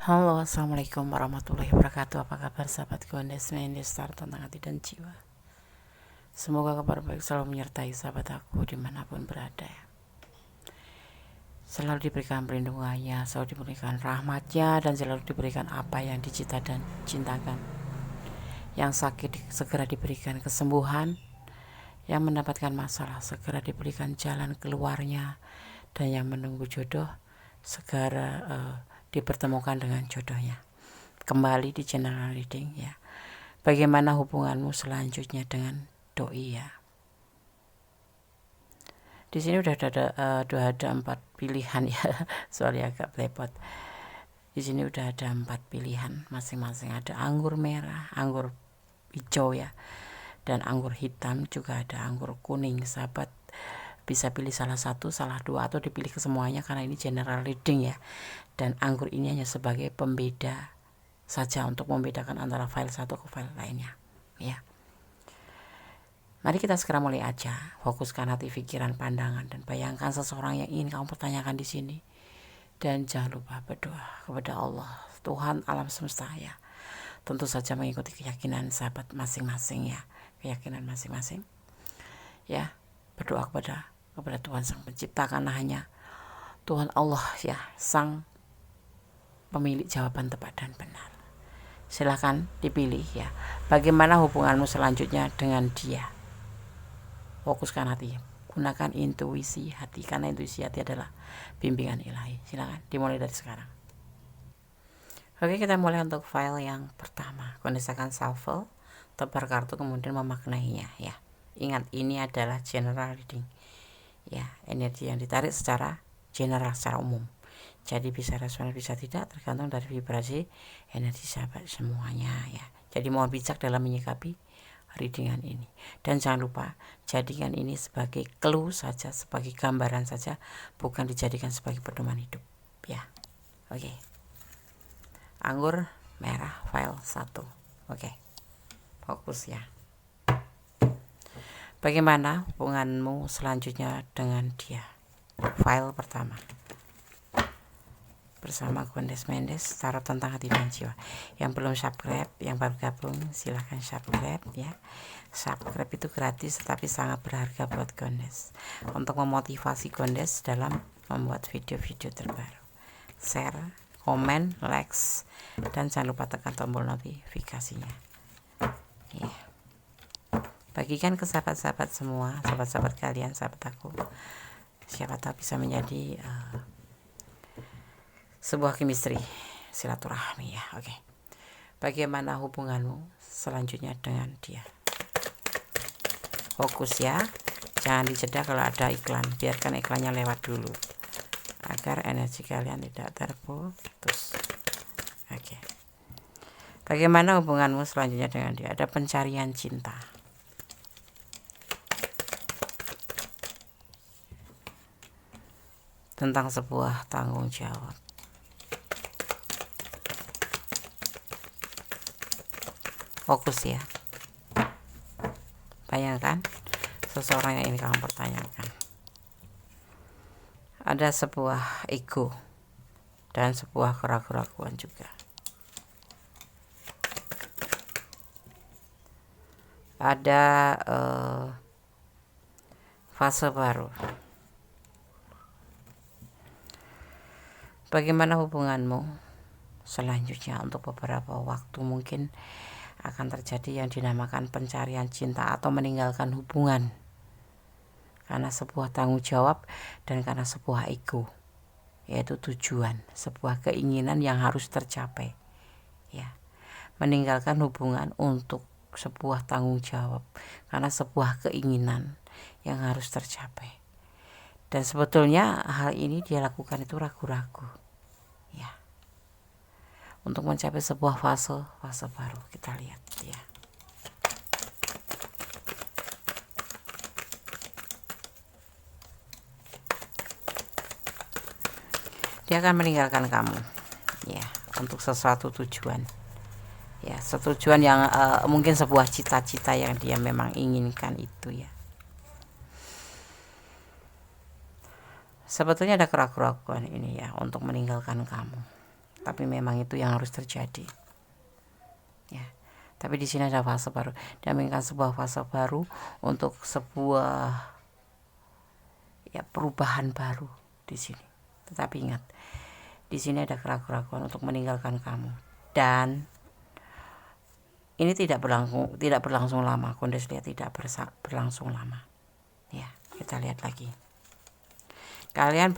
Halo, assalamualaikum warahmatullahi wabarakatuh. Apa kabar sahabat Gondes Mendestar tentang hati dan jiwa. Semoga kabar baik selalu menyertai sahabat aku dimanapun berada. Selalu diberikan perlindungannya, selalu diberikan rahmatnya, dan selalu diberikan apa yang dicita dan cintakan. Yang sakit segera diberikan kesembuhan, yang mendapatkan masalah segera diberikan jalan keluarnya, dan yang menunggu jodoh segera dipertemukan dengan jodohnya. Kembali di channel reading ya. Bagaimana hubunganmu selanjutnya dengan doi ya? Di sini udah ada 4 pilihan ya. Soalnya agak blepot. Di sini udah ada 4 pilihan masing-masing. Ada anggur merah, anggur hijau ya, dan anggur hitam, juga ada anggur kuning. Sahabat bisa pilih salah satu, salah dua, atau dipilih kesemuanya karena ini general reading ya. Dan anggur ini hanya sebagai pembeda saja untuk membedakan antara file satu ke file lainnya ya. Mari kita segera mulai aja. Fokuskan hati, pikiran, pandangan, dan bayangkan seseorang yang ingin kamu pertanyakan di sini. Dan jangan lupa berdoa kepada Allah, Tuhan alam semesta ya. Tentu saja mengikuti keyakinan sahabat masing-masing ya, keyakinan masing-masing ya. Berdoa kepada Tuhan Sang Pencipta, karena hanya Tuhan Allah ya, Sang pemilik jawaban tepat dan benar. Silahkan dipilih ya. Bagaimana hubunganmu selanjutnya dengan dia? Fokuskan hati, gunakan intuisi hati, karena intuisi hati adalah bimbingan ilahi. Silahkan dimulai dari sekarang. Oke, kita mulai untuk file yang pertama. Kondisikan shuffle, tebar kartu, kemudian memaknainya ya. Ingat, ini adalah general reading ya. Energi yang ditarik secara general, secara umum. Jadi bisa respon, bisa tidak, tergantung dari vibrasi energi sahabat semuanya ya. Jadi mohon bijak dalam menyikapi readingan ini. Dan jangan lupa, jadikan ini sebagai clue saja, sebagai gambaran saja, bukan dijadikan sebagai pedoman hidup ya. Oke. Anggur merah file 1. Oke. Fokus ya. Bagaimana hubunganmu selanjutnya dengan dia? File pertama. Bersama Gondes Mendes, tarot tentang hati dan jiwa. Yang belum subscribe, yang baru gabung, silahkan subscribe ya. Subscribe itu gratis tetapi sangat berharga buat Gondes, untuk memotivasi Gondes dalam membuat video-video terbaru. Share, komen, likes, dan jangan lupa tekan tombol notifikasinya ya. Bagikan ke sahabat-sahabat semua, sahabat-sahabat kalian, sahabat aku, siapa tahu bisa menjadi sebuah chemistry, silaturahmi ya. Oke. Bagaimana hubunganmu selanjutnya dengan dia? Fokus ya. Jangan dijeda kalau ada iklan, biarkan iklannya lewat dulu agar energi kalian tidak terputus. Oke. Bagaimana hubunganmu selanjutnya dengan dia? Ada pencarian cinta. Tentang sebuah tanggung jawab. Fokus ya. Bayangkan seseorang yang ini kamu pertanyakan. Ada sebuah ego dan sebuah keraguan juga. Ada fase baru. Bagaimana hubunganmu selanjutnya? Untuk beberapa waktu mungkin akan terjadi yang dinamakan pencarian cinta atau meninggalkan hubungan karena sebuah tanggung jawab dan karena sebuah ego, yaitu tujuan, sebuah keinginan yang harus tercapai ya. Meninggalkan hubungan untuk sebuah tanggung jawab karena sebuah keinginan yang harus tercapai. Dan sebetulnya hal ini dia lakukan itu ragu-ragu ya, untuk mencapai sebuah fase baru. Kita lihat ya. Dia akan meninggalkan kamu ya, untuk sesuatu tujuan ya, setujuan yang mungkin sebuah cita-cita yang dia memang inginkan itu ya. Sebetulnya ada keraguan ini ya untuk meninggalkan kamu, tapi memang itu yang harus terjadi ya. Tapi di sini ada fase baru, dia menginginkan sebuah fase baru untuk sebuah ya perubahan baru di sini. Tetapi ingat, di sini ada keraguan untuk meninggalkan kamu, dan ini tidak berlangsung lama. Kondes lihat tidak berlangsung lama ya. Kita lihat lagi, kalian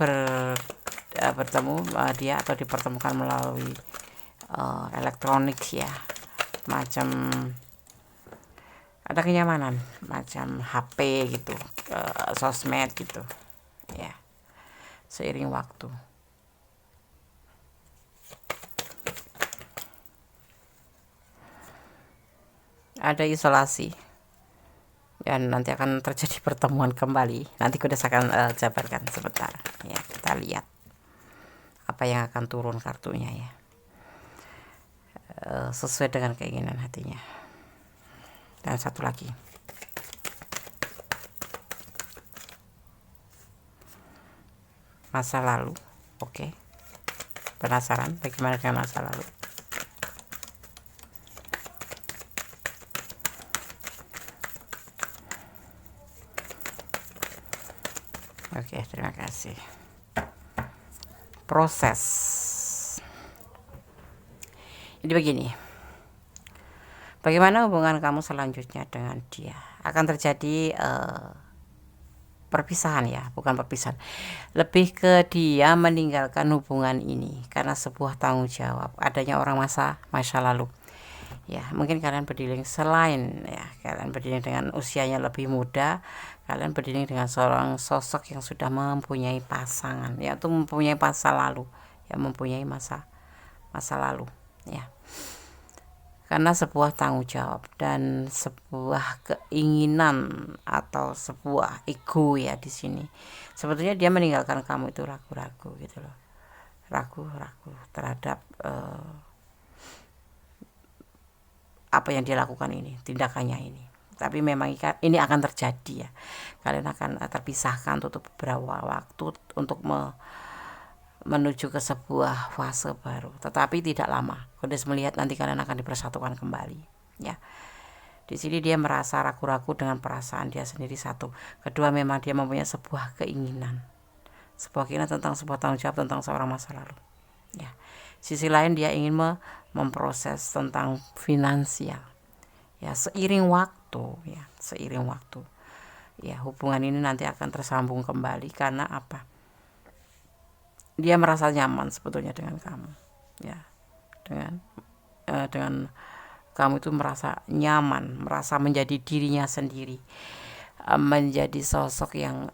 bertemu dia atau dipertemukan melalui elektronik ya, macam ada kenyamanan macam HP gitu, sosmed gitu ya. Seiring waktu ada isolasi dan nanti akan terjadi pertemuan kembali. Nanti Kudes akan jabarkan sebentar ya. Kita lihat apa yang akan turun kartunya ya, sesuai dengan keinginan hatinya. Dan satu lagi, masa lalu. Oke, penasaran bagaimana dengan masa lalu? Oke, terima kasih. Proses. Jadi begini, bagaimana hubungan kamu selanjutnya dengan dia? Akan terjadi perpisahan ya, bukan perpisahan, lebih ke dia meninggalkan hubungan ini karena sebuah tanggung jawab adanya orang masa lalu ya. Mungkin kalian berdiling selain ya, kalian berdiling dengan usianya lebih muda, kalian berdiling dengan seorang sosok yang sudah mempunyai pasangan ya, itu mempunyai masa lalu ya, mempunyai masa lalu ya, karena sebuah tanggung jawab dan sebuah keinginan atau sebuah ego ya. Di sini sebetulnya dia meninggalkan kamu itu ragu-ragu gitu loh, ragu-ragu terhadap apa yang dia lakukan ini, tindakannya ini. Tapi memang ini akan terjadi ya, kalian akan terpisahkan untuk beberapa waktu untuk menuju ke sebuah fase baru, tetapi tidak lama. Kodes melihat nanti kalian akan dipersatukan kembali ya. Di sini dia merasa ragu-ragu dengan perasaan dia sendiri, satu. Kedua, memang dia mempunyai sebuah keinginan tentang sebuah tanggung jawab tentang seorang masa lalu ya. Sisi lain dia ingin memproses tentang finansial ya, seiring waktu ya, hubungan ini nanti akan tersambung kembali. Karena apa? Dia merasa nyaman sebetulnya dengan kamu ya, dengan kamu itu merasa nyaman, merasa menjadi dirinya sendiri, menjadi sosok yang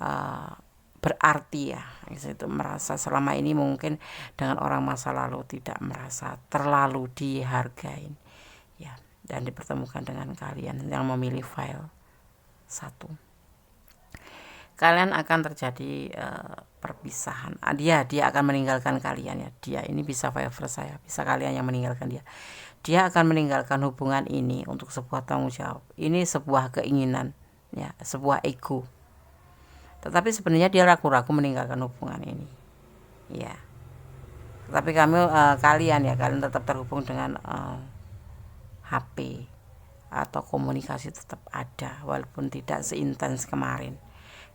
berarti ya. Itu merasa selama ini mungkin dengan orang masa lalu tidak merasa terlalu dihargain ya, dan dipertemukan dengan kalian yang memilih file satu. Kalian akan terjadi perpisahan. Dia akan meninggalkan kalian ya. Dia ini bisa favor saya, bisa kalian yang meninggalkan dia. Dia akan meninggalkan hubungan ini untuk sebuah tanggung jawab. Ini sebuah keinginan ya, sebuah ego. Tetapi sebenarnya dia ragu-ragu meninggalkan hubungan ini ya. Tapi kalian tetap terhubung dengan HP atau komunikasi tetap ada, walaupun tidak seintens kemarin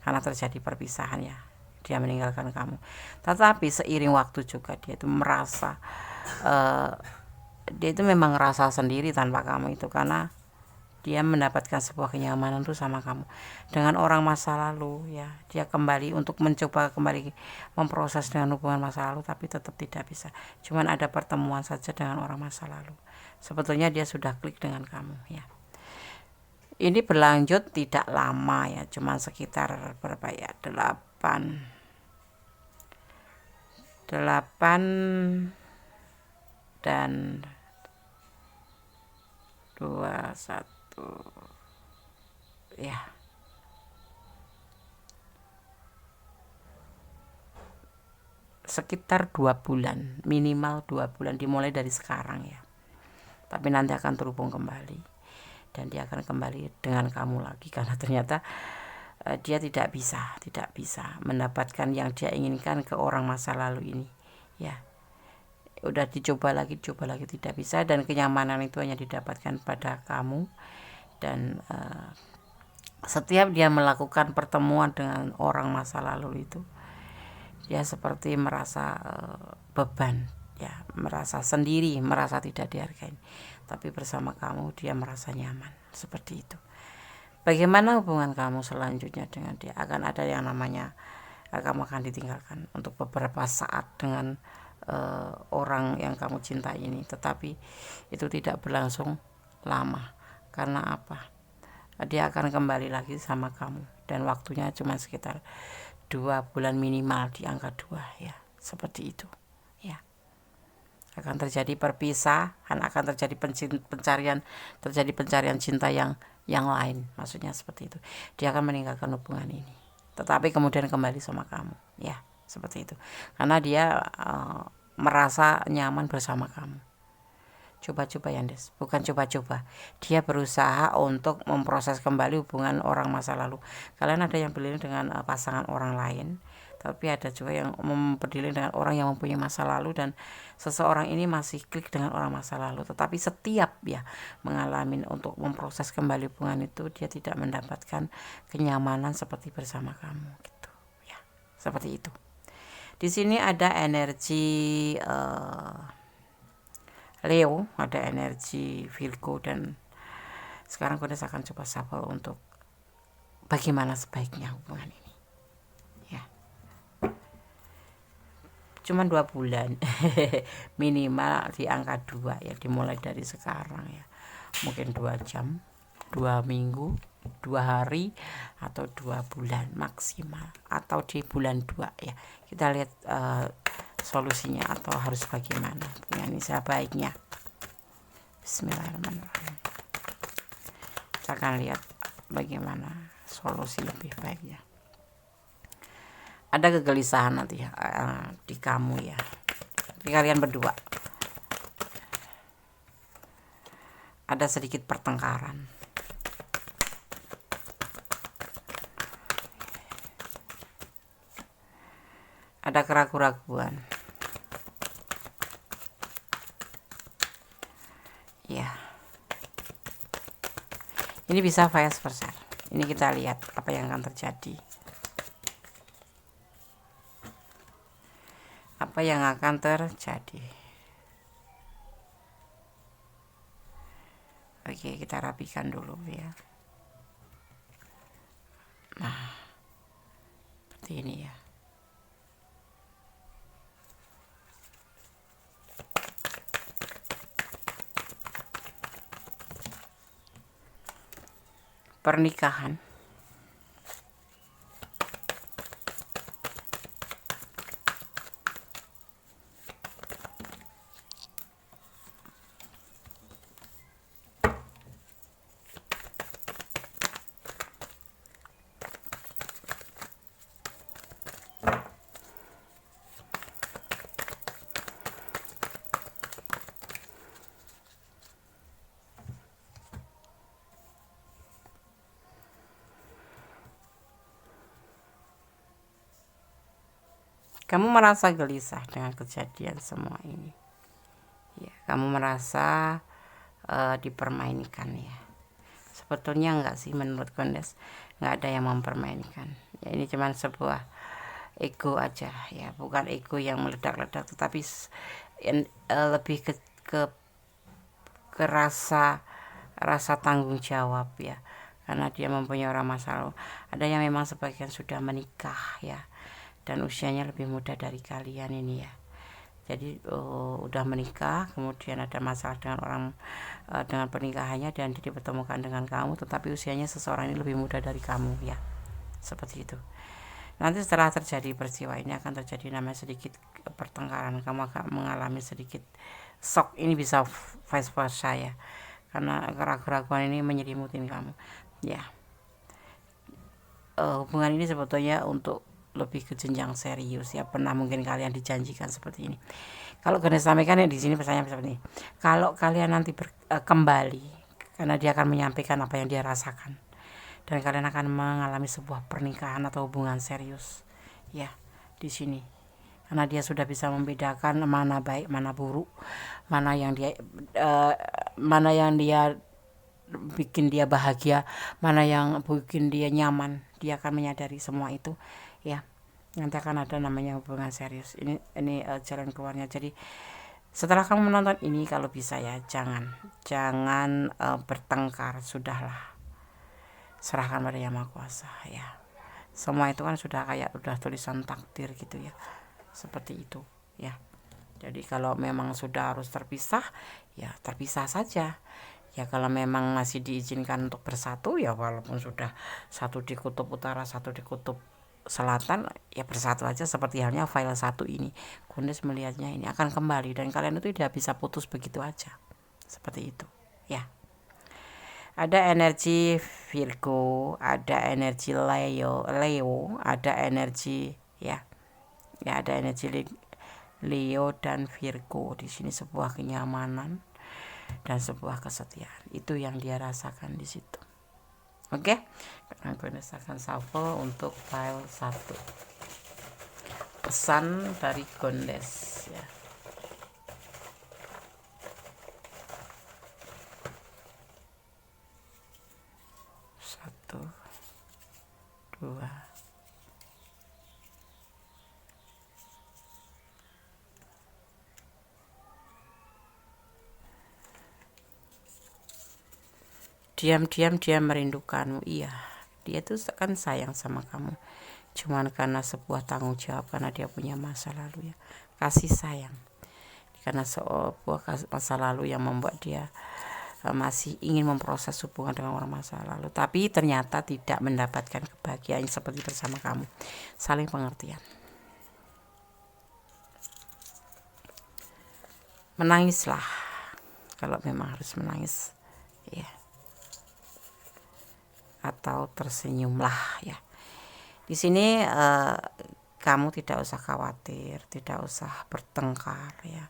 karena terjadi perpisahan ya. Dia meninggalkan kamu, tetapi seiring waktu juga dia itu merasa dia itu memang rasa sendiri tanpa kamu itu, karena dia mendapatkan sebuah kenyamanan tuh sama kamu. Dengan orang masa lalu ya, dia kembali untuk mencoba kembali memproses dengan hubungan masa lalu, tapi tetap tidak bisa. Cuman ada pertemuan saja dengan orang masa lalu. Sebetulnya dia sudah klik dengan kamu ya. Ini berlanjut tidak lama ya, cuma sekitar berapa ya, 8 dan 21 ya. Sekitar 2 bulan, minimal 2 bulan dimulai dari sekarang ya. Tapi nanti akan terhubung kembali. Dan dia akan kembali dengan kamu lagi, karena ternyata dia tidak bisa mendapatkan yang dia inginkan ke orang masa lalu ini ya. udah dicoba lagi tidak bisa, dan kenyamanan itu hanya didapatkan pada kamu. Dan setiap dia melakukan pertemuan dengan orang masa lalu itu, dia seperti merasa beban ya, merasa sendiri, merasa tidak dihargai. Tapi bersama kamu dia merasa nyaman, seperti itu. Bagaimana hubungan kamu selanjutnya dengan dia? Akan ada yang namanya kamu akan ditinggalkan untuk beberapa saat dengan orang yang kamu cintai ini, tetapi itu tidak berlangsung lama. Karena apa? Dia akan kembali lagi sama kamu, dan waktunya cuma sekitar 2 bulan minimal, di angka 2 ya, seperti itu ya. Akan terjadi perpisahan, akan terjadi pencarian cinta yang lain, maksudnya seperti itu. Dia akan meninggalkan hubungan ini, tetapi kemudian kembali sama kamu ya, seperti itu. Karena dia merasa nyaman bersama kamu. Coba-coba ya Des, bukan coba-coba, dia berusaha untuk memproses kembali hubungan orang masa lalu. Kalian ada yang berdiri dengan pasangan orang lain, tapi ada juga yang berdiri dengan orang yang mempunyai masa lalu, dan seseorang ini masih klik dengan orang masa lalu, tetapi setiap ya mengalami untuk memproses kembali hubungan itu, dia tidak mendapatkan kenyamanan seperti bersama kamu gitu ya, seperti itu. Di sini ada energi Leo, ada energi Virgo, dan sekarang Goddess akan coba shuffle untuk bagaimana sebaiknya hubungan ini ya. Cuman 2 bulan minimal di angka 2 ya, dimulai dari sekarang ya. Mungkin 2 jam, 2 minggu, 2 hari, atau 2 bulan maksimal, atau di bulan 2 ya. Kita lihat solusinya atau harus bagaimana ini sebaiknya. Bismillahirrahmanirrahim. Kita akan lihat bagaimana solusi lebih baiknya. Ada kegelisahan nanti di kamu ya, di kalian berdua. Ada sedikit pertengkaran. Ada keraguan-keraguan ya. Ini bisa vice versa. Ini kita lihat apa yang akan terjadi, apa yang akan terjadi. Oke, kita rapikan dulu ya. Nah, seperti ini ya. Pernikahan. Kamu merasa gelisah dengan kejadian semua ini ya. Kamu merasa dipermainkan ya. Sebetulnya enggak sih, menurut Goddess enggak ada yang mempermainkan ya. Ini cuman sebuah ego aja ya, bukan ego yang meledak-ledak, tetapi lebih ke rasa tanggung jawab ya, karena dia mempunyai orang masa lalu. Ada yang memang sebagian sudah menikah ya, dan usianya lebih muda dari kalian ini ya. Jadi udah menikah, kemudian ada masalah dengan orang dengan pernikahannya, dan dia dipertemukan dengan kamu, tetapi usianya seseorang ini lebih muda dari kamu ya, seperti itu. Nanti setelah terjadi peristiwa ini akan terjadi namanya sedikit pertengkaran. Kamu akan mengalami sedikit shock. Ini bisa vice versa ya, karena keraguan ini menyelimutin kamu ya. Hubungan ini sebetulnya untuk lebih ke jenjang serius ya. Pernah mungkin kalian dijanjikan seperti ini. Kalau Goddess sampaikan ya di sini pesannya seperti ini. Kalau kalian nanti kembali, karena dia akan menyampaikan apa yang dia rasakan, dan kalian akan mengalami sebuah pernikahan atau hubungan serius ya. Di sini karena dia sudah bisa membedakan mana baik mana buruk, mana yang dia bikin dia bahagia, mana yang bikin dia nyaman. Dia akan menyadari semua itu ya. Nanti akan ada namanya hubungan serius. Ini jalan keluarnya. Jadi setelah kamu menonton ini, kalau bisa ya jangan bertengkar, sudahlah, serahkan pada Yang Maha Kuasa ya. Semua itu kan sudah kayak udah tulisan takdir gitu ya, seperti itu ya. Jadi kalau memang sudah harus terpisah ya terpisah saja ya. Kalau memang masih diizinkan untuk bersatu ya, walaupun sudah satu di kutub utara satu di kutub selatan ya, bersatu aja. Seperti halnya file 1 ini, Kundes melihatnya ini akan kembali dan kalian itu tidak bisa putus begitu aja, seperti itu ya. Ada energi Virgo, ada energi Leo, ada energi ya ada energi Leo dan Virgo. Di sini sebuah kenyamanan dan sebuah kesetiaan, itu yang dia rasakan di situ. Oke, sekarang gue akan shuffle untuk file 1, pesan dari Gondes ya. Satu, dua, diam-diam dia merindukanmu. Iya, dia tuh kan sayang sama kamu, cuman karena sebuah tanggung jawab, karena dia punya masa lalu ya, kasih sayang, karena sebuah masa lalu yang membuat dia masih ingin memproses hubungan dengan orang masa lalu, tapi ternyata tidak mendapatkan kebahagiaan seperti bersama kamu. Saling pengertian. Menangislah kalau memang harus menangis ya, atau tersenyumlah ya. Di sini kamu tidak usah khawatir, tidak usah bertengkar ya.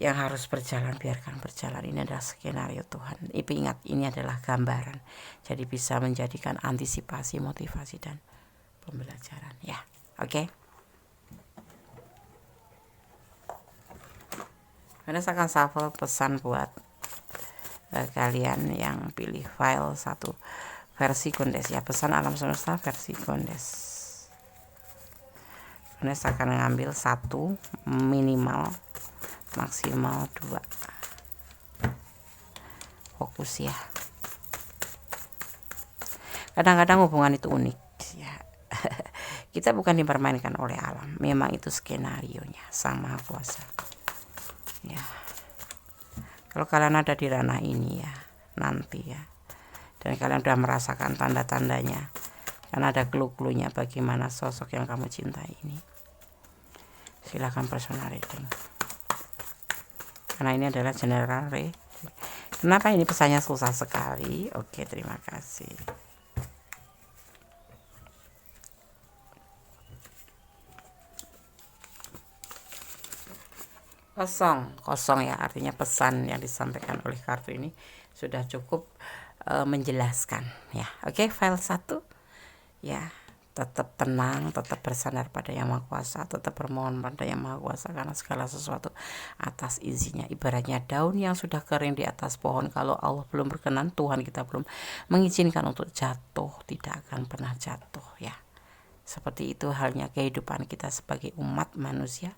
Yang harus berjalan biarkan berjalan. Ini adalah skenario Tuhan. Ingat, ini adalah gambaran. Jadi bisa menjadikan antisipasi, motivasi dan pembelajaran ya. Oke. Karena saya akan shuffle pesan buat kalian yang pilih file 1 versi Gondes ya, pesan alam semesta versi Gondes. Gondes akan ngambil 1, minimal maksimal 2. Fokus ya. Kadang-kadang hubungan itu unik ya. Kita bukan dipermainkan oleh alam, memang itu skenarionya Sang Maha Kuasa ya. Kalau kalian ada di ranah ini ya nanti ya, dan kalian sudah merasakan tanda-tandanya, karena ada clue-cluenya bagaimana sosok yang kamu cintai ini, silahkan personal reading, karena ini adalah general reading. Kenapa ini pesannya susah sekali? Oke, terima kasih. Kosong ya, artinya pesan yang disampaikan oleh kartu ini sudah cukup menjelaskan ya. Oke, file 1 ya, tetap tenang, tetap bersandar pada Yang Maha Kuasa, tetap bermohon pada Yang Maha Kuasa, karena segala sesuatu atas izinnya. Ibaratnya daun yang sudah kering di atas pohon, kalau Allah belum berkenan, Tuhan kita belum mengizinkan untuk jatuh, tidak akan pernah jatuh ya. Seperti itu halnya kehidupan kita sebagai umat manusia,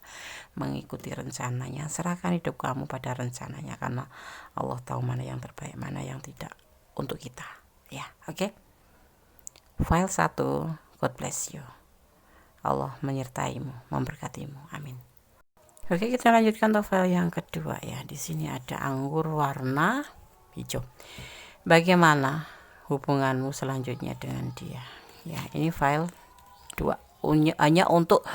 mengikuti rencananya. Serahkan hidup kamu pada rencananya, karena Allah tahu mana yang terbaik, mana yang tidak untuk kita ya. Oke. File 1, God bless you. Allah menyertaimu, memberkatimu. Amin. Oke, kita lanjutkan untuk file yang kedua ya. Di sini ada anggur warna hijau. Bagaimana hubunganmu selanjutnya dengan dia? Ya, ini file 2, hanya untuk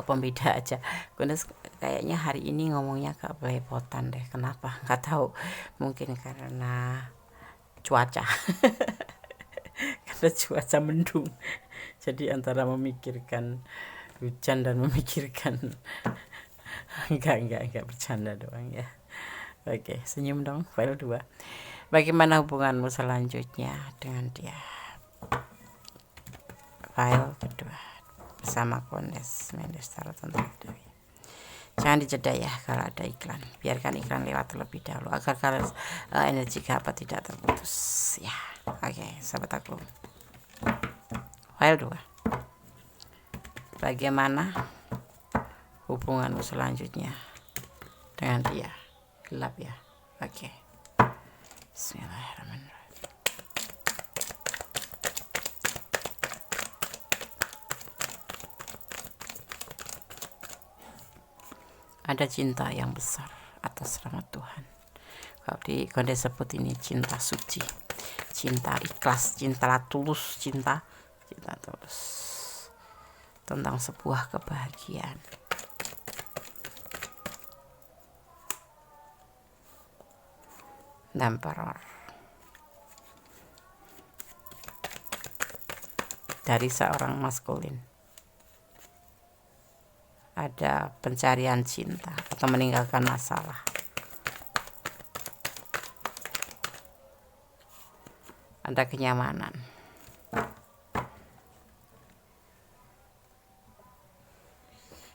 pembeda aja. Gondes kayaknya hari ini ngomongnya agak belepotan deh. Kenapa? Nggak tahu. Mungkin karena cuaca. Karena cuaca mendung. Jadi antara memikirkan hujan dan memikirkan enggak bercanda doang ya. Oke, senyum dong. File 2. Bagaimana hubunganmu selanjutnya dengan dia? File kedua. sama Kondes Mendes Tarot untuk jangan dijeda ya kalau ada iklan, biarkan iklan lewat terlebih dahulu agar energi Kak tidak terputus ya. Oke, sahabat aku, file 2, bagaimana hubunganmu selanjutnya dengan dia? Gelap ya. Oke, bismillahirrahmanirrahim. Ada cinta yang besar atas rahmat Tuhan. Kalau di Kondes sebut ini cinta suci, cinta ikhlas, cinta tulus, cinta tulus tentang sebuah kebahagiaan. Emperor dari seorang maskulin, ada pencarian cinta atau meninggalkan masalah. Ada kenyamanan.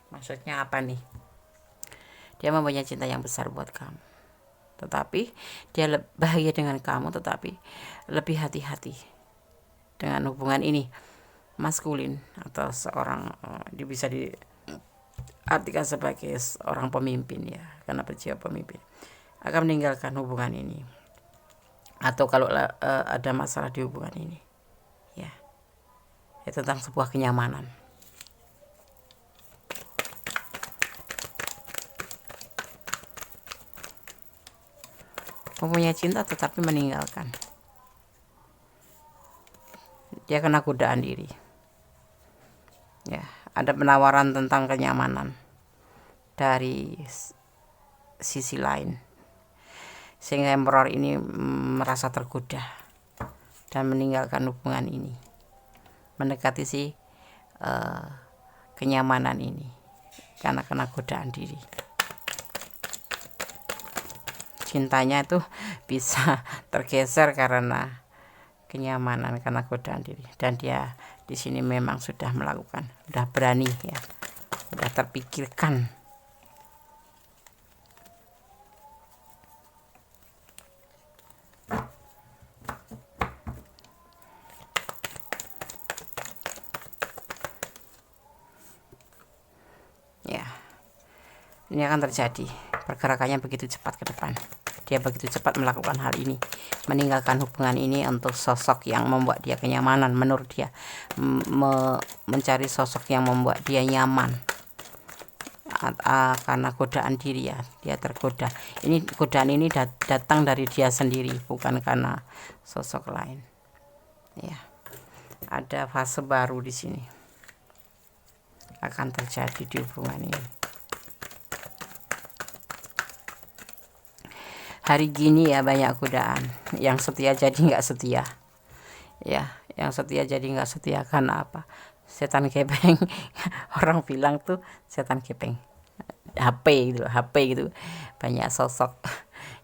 Maksudnya apa nih? Dia mempunyai cinta yang besar buat kamu, tetapi dia bahagia dengan kamu, tetapi lebih hati-hati dengan hubungan ini. Maskulin atau seorang bisa diartikan sebagai seorang pemimpin ya, karena berjiwa pemimpin, akan meninggalkan hubungan ini, atau kalau ada masalah di hubungan ini ya tentang sebuah kenyamanan. Mempunyai cinta tetapi meninggalkan, dia kena godaan diri ya. Ada penawaran tentang kenyamanan dari sisi lain, sehingga emperor ini merasa tergoda dan meninggalkan hubungan ini, mendekati si kenyamanan ini karena kena godaan diri. Cintanya itu bisa tergeser karena kenyamanan, karena godaan diri, dan dia di sini memang sudah melakukan, sudah berani ya, sudah terpikirkan. Ya, ini akan terjadi, pergerakannya begitu cepat ke depan. Dia begitu cepat melakukan hal ini, meninggalkan hubungan ini untuk sosok yang membuat dia kenyamanan. Menurut dia mencari sosok yang membuat dia nyaman, karena godaan diri ya, dia tergoda. Ini godaan ini datang dari dia sendiri, bukan karena sosok lain ya. Ada fase baru di sini akan terjadi di hubungan ini. Hari gini ya banyak godaan, yang setia jadi nggak setia ya, yang setia jadi nggak setia karena apa? Setan gepeng. Orang bilang tuh setan gepeng, HP gitu, banyak sosok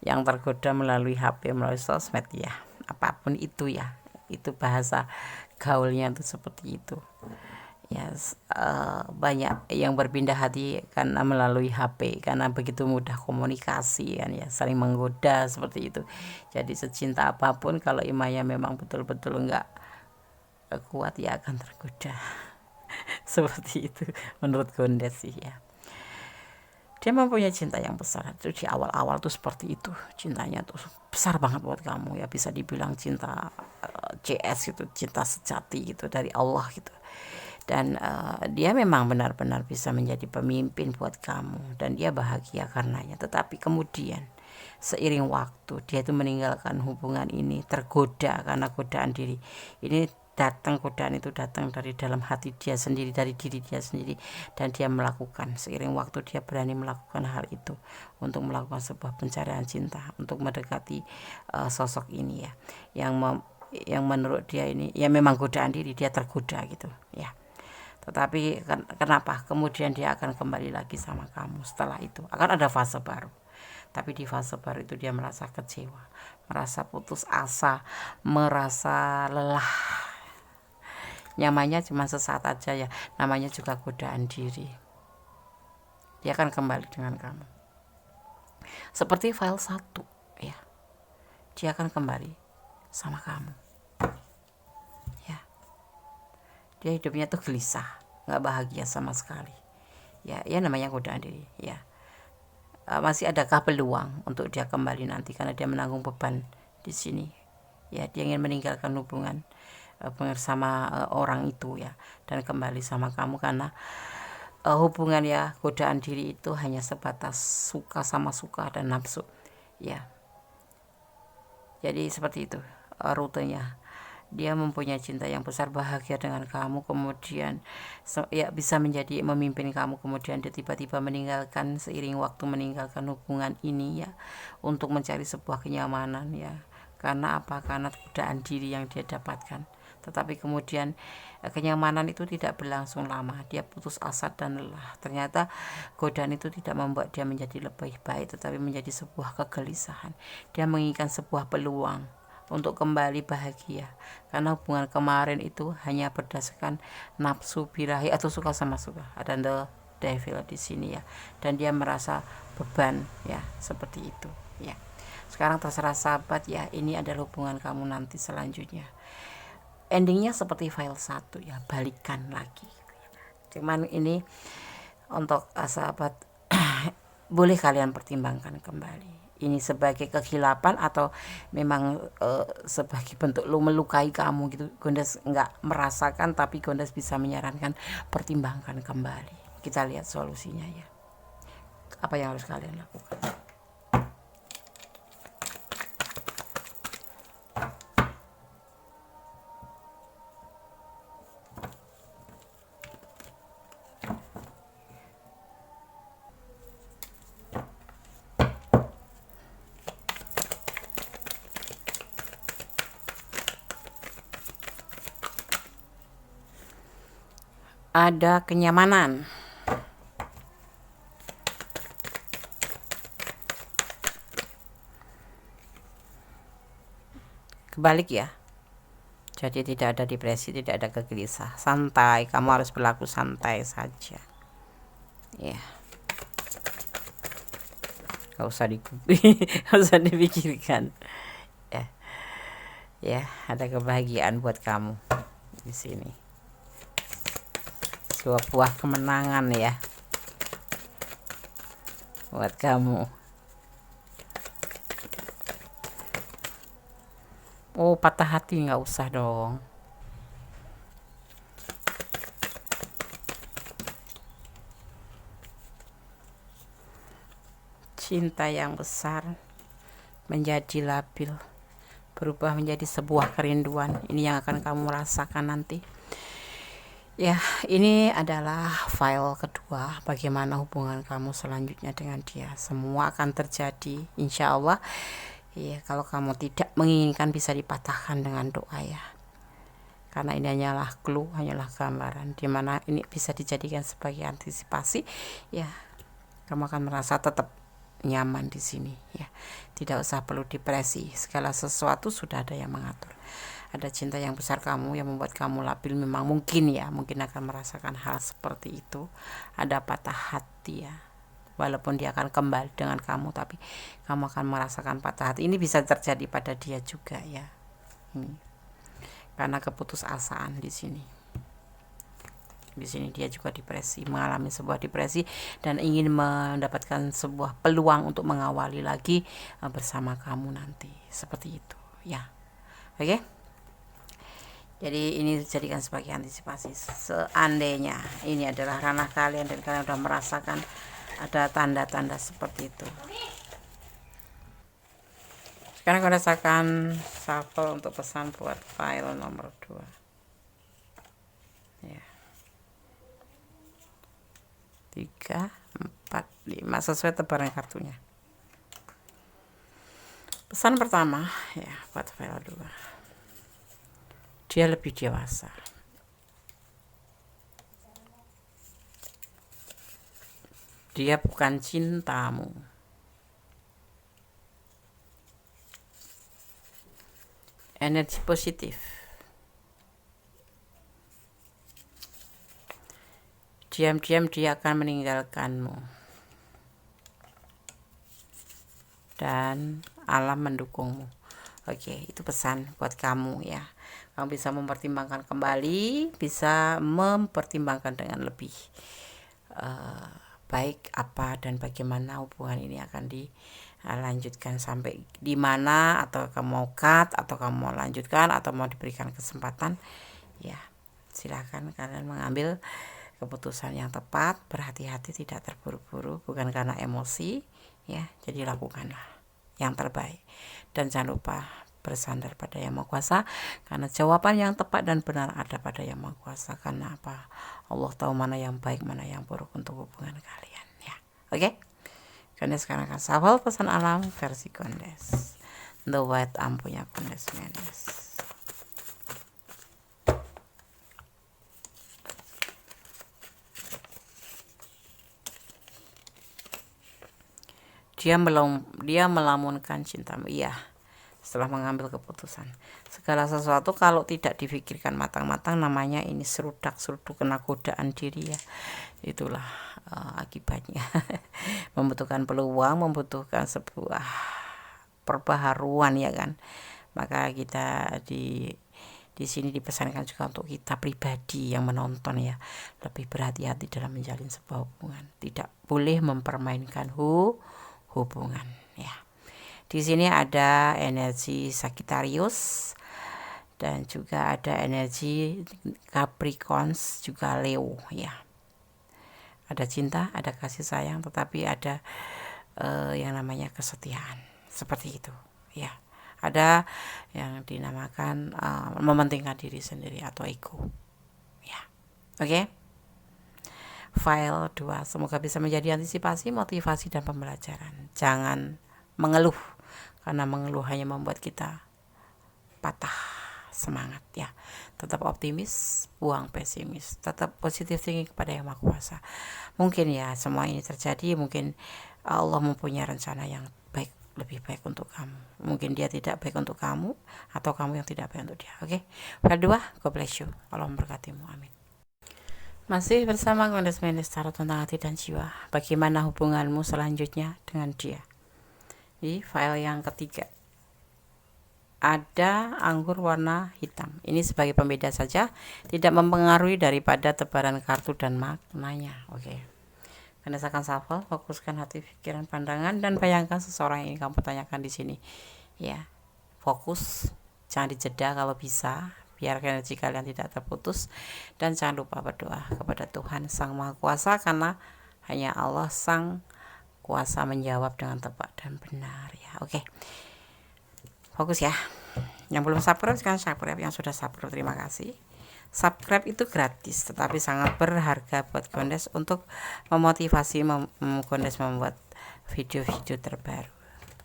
yang tergoda melalui HP, melalui sosmed ya, apapun itu ya, itu bahasa gaulnya tuh seperti itu ya. Banyak yang berpindah hati karena melalui HP, karena begitu mudah komunikasi kan ya, saling menggoda seperti itu. Jadi secinta apapun, kalau imanya memang betul-betul enggak kuat ya akan tergoda. Seperti itu menurut Kondes sih ya. Dia mempunyai cinta yang besar, itu di awal-awal tuh seperti itu, cintanya tuh besar banget buat kamu ya, bisa dibilang cinta CS gitu, cinta sejati gitu dari Allah gitu. Dan dia memang benar-benar bisa menjadi pemimpin buat kamu, dan dia bahagia karenanya. Tetapi kemudian seiring waktu dia itu meninggalkan hubungan ini, tergoda karena godaan diri ini. Godaan itu datang dari dalam hati dia sendiri, dari diri dia sendiri, dan dia melakukan. Seiring waktu dia berani melakukan hal itu, untuk melakukan sebuah pencarian cinta, untuk mendekati sosok ini ya, yang menurut dia ini ya memang godaan diri, dia tergoda gitu ya. Tetapi kenapa kemudian dia akan kembali lagi sama kamu? Setelah itu akan ada fase baru, tapi di fase baru itu dia merasa kecewa, merasa putus asa, merasa lelah nyamannya cuma sesaat aja ya, namanya juga godaan diri. Dia akan kembali dengan kamu seperti file 1 ya, dia akan kembali sama kamu ya. Dia hidupnya tuh gelisah, nggak bahagia sama sekali ya, ya namanya godaan diri ya. Masih adakah peluang untuk dia kembali nanti, karena dia menanggung beban di sini ya. Dia ingin meninggalkan hubungan bersama orang itu ya, dan kembali sama kamu, karena hubungan ya, godaan diri itu hanya sebatas suka sama suka dan nafsu ya. Jadi seperti itu rutenya. Dia mempunyai cinta yang besar, bahagia dengan kamu, kemudian ya bisa menjadi memimpin kamu, kemudian dia tiba-tiba meninggalkan, seiring waktu meninggalkan hubungan ini ya, untuk mencari sebuah kenyamanan ya. Karena apa? Karena godaan diri yang dia dapatkan. Tetapi kemudian kenyamanan itu tidak berlangsung lama, dia putus asa dan lelah. Ternyata godaan itu tidak membuat dia menjadi lebih baik, tetapi menjadi sebuah kegelisahan. Dia menginginkan sebuah peluang untuk kembali bahagia, karena hubungan kemarin itu hanya berdasarkan nafsu, birahi atau suka sama suka. Ada the devil di sini ya, dan dia merasa beban ya, seperti itu ya. Sekarang terserah sahabat ya, ini adalah hubungan kamu nanti selanjutnya. Endingnya seperti file 1 ya, balikan lagi. Cuman ini untuk sahabat boleh kalian pertimbangkan kembali. Ini sebagai kehilapan atau memang sebagai bentuk lu melukai kamu gitu. Gondes nggak merasakan, tapi Gondes bisa menyarankan pertimbangkan kembali. Kita lihat solusinya ya. Apa yang harus kalian lakukan? Ada kenyamanan. Kebalik ya. Jadi tidak ada depresi, tidak ada kegelisahan. Santai, kamu harus berlaku santai saja. Ya. Gak usah gak usah dipikirkan. Ya. Ya, ada kebahagiaan buat kamu di sini. Sebuah kemenangan ya buat kamu. Oh, patah hati nggak usah dong. Cinta yang besar menjadi labil, berubah menjadi sebuah kerinduan. Ini yang akan kamu rasakan nanti. Ya, ini adalah file kedua, bagaimana hubungan kamu selanjutnya dengan dia. Semua akan terjadi, insya Allah. Ya, kalau kamu tidak menginginkan bisa dipatahkan dengan doa ya. Karena ini hanyalah clue, hanyalah gambaran, dimana ini bisa dijadikan sebagai antisipasi. Ya, kamu akan merasa tetap nyaman di sini ya. Tidak usah perlu depresi, segala sesuatu sudah ada yang mengatur. Ada cinta yang besar kamu yang membuat kamu labil, memang mungkin ya, mungkin akan merasakan hal seperti itu. Ada patah hati ya, walaupun dia akan kembali dengan kamu, tapi kamu akan merasakan patah hati. Ini bisa terjadi pada dia juga ya, karena keputusasaan di sini. Di sini dia juga depresi, mengalami sebuah depresi dan ingin mendapatkan sebuah peluang untuk mengawali lagi bersama kamu nanti, seperti itu ya. Oke. Jadi ini dijadikan sebagai antisipasi seandainya ini adalah ranah kalian dan kalian sudah merasakan ada tanda-tanda seperti itu. Sekarang aku rasakan shuffle untuk pesan buat file nomor 2 ya. 3, 4, 5 sesuai tebaran kartunya. Pesan pertama ya buat file 2. Dia lebih dewasa. Dia bukan cintamu. Energi positif. diam-diam dia akan meninggalkanmu dan alam mendukungmu. Oke, itu pesan buat kamu ya. Kamu bisa mempertimbangkan kembali, bisa mempertimbangkan dengan lebih baik apa dan bagaimana hubungan ini akan dilanjutkan sampai di mana, atau kamu mau cut, atau kamu mau lanjutkan, atau mau diberikan kesempatan. Ya, silakan kalian mengambil keputusan yang tepat, berhati-hati, tidak terburu-buru, bukan karena emosi ya. Jadi lakukanlah yang terbaik dan jangan lupa bersandar pada Yang Maha Kuasa, karena jawaban yang tepat dan benar ada pada Yang Maha Kuasa. Karena apa? Allah tahu mana yang baik, mana yang buruk untuk hubungan kalian ya. Oke, Kondes sekarang akan shuffle pesan alam versi Kondes. The White ampunya Kondes Mendes. Dia melamunkan cintamu. Iya, setelah mengambil keputusan. Segala sesuatu kalau tidak difikirkan matang-matang, namanya ini serudak-seruduk, kena godaan diri ya. Itulah akibatnya. Membutuhkan peluang, membutuhkan sebuah perbaharuan ya kan. Maka kita di sini dipesankan juga untuk kita pribadi yang menonton ya, lebih berhati-hati dalam menjalin sebuah hubungan. Tidak boleh mempermainkan hubungan ya. Di sini ada energi Sagittarius dan juga ada energi Capricorns, juga Leo ya. Ada cinta, ada kasih sayang, tetapi ada yang namanya kesetiaan, seperti itu ya. Ada yang dinamakan mementingkan diri sendiri atau ego ya. Oke. File 2, semoga bisa menjadi antisipasi, motivasi, dan pembelajaran. Jangan mengeluh, karena mengeluh hanya membuat kita patah semangat ya. Tetap optimis, buang pesimis, tetap positive thinking kepada Yang Maha Kuasa. Mungkin ya semua ini terjadi, mungkin Allah mempunyai rencana yang baik, lebih baik untuk kamu. Mungkin dia tidak baik untuk kamu, atau kamu yang tidak baik untuk dia. Oke, file 2, God bless you, Allah memberkatimu, amin. Masih bersama Kondes Mendes, tarot tentang hati dan jiwa. Bagaimana hubunganmu selanjutnya dengan dia? Di file yang ketiga ada anggur warna hitam. Ini sebagai pembeda saja, tidak mempengaruhi daripada tebaran kartu dan maknanya. Oke. Kondes akan shuffle, fokuskan hati, pikiran, pandangan, dan bayangkan seseorang yang ingin kamu tanyakan di sini. Ya, fokus, jangan dijeda kalau bisa, biar energi kalian tidak terputus. Dan jangan lupa berdoa kepada Tuhan Sang Maha Kuasa, karena hanya Allah Sang Kuasa menjawab dengan tepat dan benar ya. Oke, fokus ya. Yang belum subscribe sekarang subscribe, yang sudah subscribe terima kasih. Subscribe itu gratis, tetapi sangat berharga buat Kondes untuk memotivasi Kondes membuat video-video terbaru.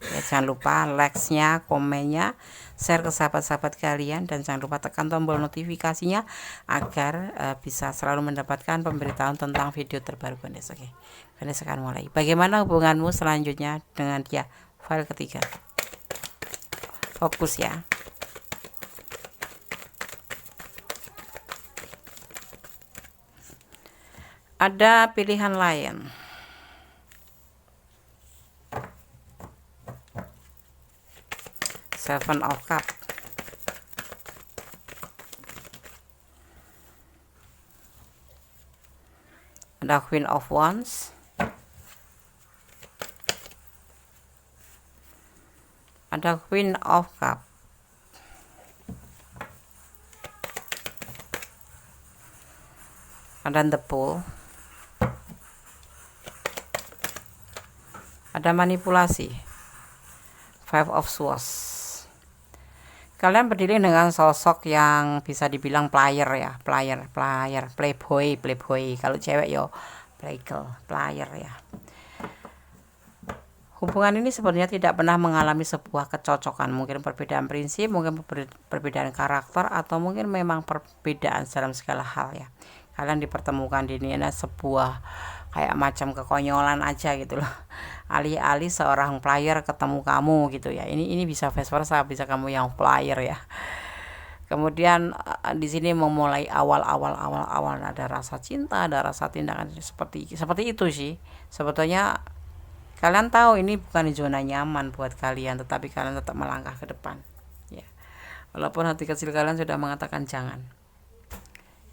Ya, jangan lupa like-nya, komennya, share ke sahabat-sahabat kalian, dan jangan lupa tekan tombol notifikasinya agar bisa selalu mendapatkan pemberitahuan tentang video terbaru Kondes. Oke, Kondes akan mulai. Bagaimana hubunganmu selanjutnya dengan dia? File ketiga. Fokus ya. Ada pilihan lain. Seven of Cups. Ada Queen of Wands. Ada Queen of Cups. Ada The Fool. Ada manipulasi. Five of Swords. Kalian berdiri dengan sosok yang bisa dibilang player ya, playboy. Kalau cewek yo player ya. Hubungan ini sebenarnya tidak pernah mengalami sebuah kecocokan, mungkin perbedaan prinsip, mungkin perbedaan karakter, atau mungkin memang perbedaan dalam segala hal ya. Kalian dipertemukan di ini sebuah kayak macam kekonyolan aja gitu loh. Alih-alih seorang player ketemu kamu gitu ya. Ini bisa vice versa, bisa kamu yang player ya. Kemudian di sini memulai awal ada rasa cinta, ada rasa tindakan seperti itu sih. Sebetulnya kalian tahu ini bukan zona nyaman buat kalian, tetapi kalian tetap melangkah ke depan. Ya. Walaupun hati kecil kalian sudah mengatakan jangan.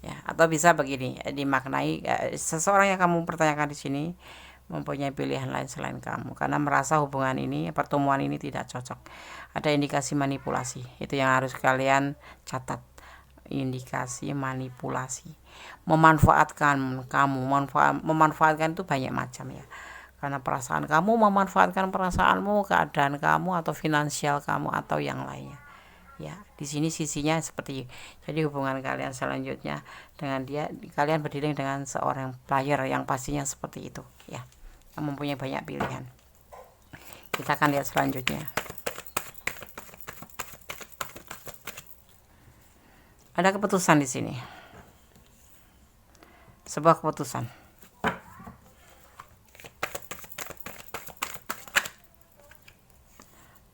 Ya, atau bisa begini dimaknai, seseorang yang kamu pertanyakan di sini mempunyai pilihan lain selain kamu karena merasa hubungan ini, pertemuan ini tidak cocok. Ada indikasi manipulasi, itu yang harus kalian catat. Indikasi manipulasi, memanfaatkan kamu. Memanfaatkan itu banyak macam ya, karena perasaan kamu memanfaatkan perasaanmu, keadaan kamu, atau finansial kamu, atau yang lainnya. Ya, di sini sisinya seperti. Jadi hubungan kalian selanjutnya dengan dia, kalian berdiri dengan seorang player yang pastinya seperti itu ya, yang mempunyai banyak pilihan. Kita akan lihat selanjutnya. Ada keputusan di sini, sebuah keputusan.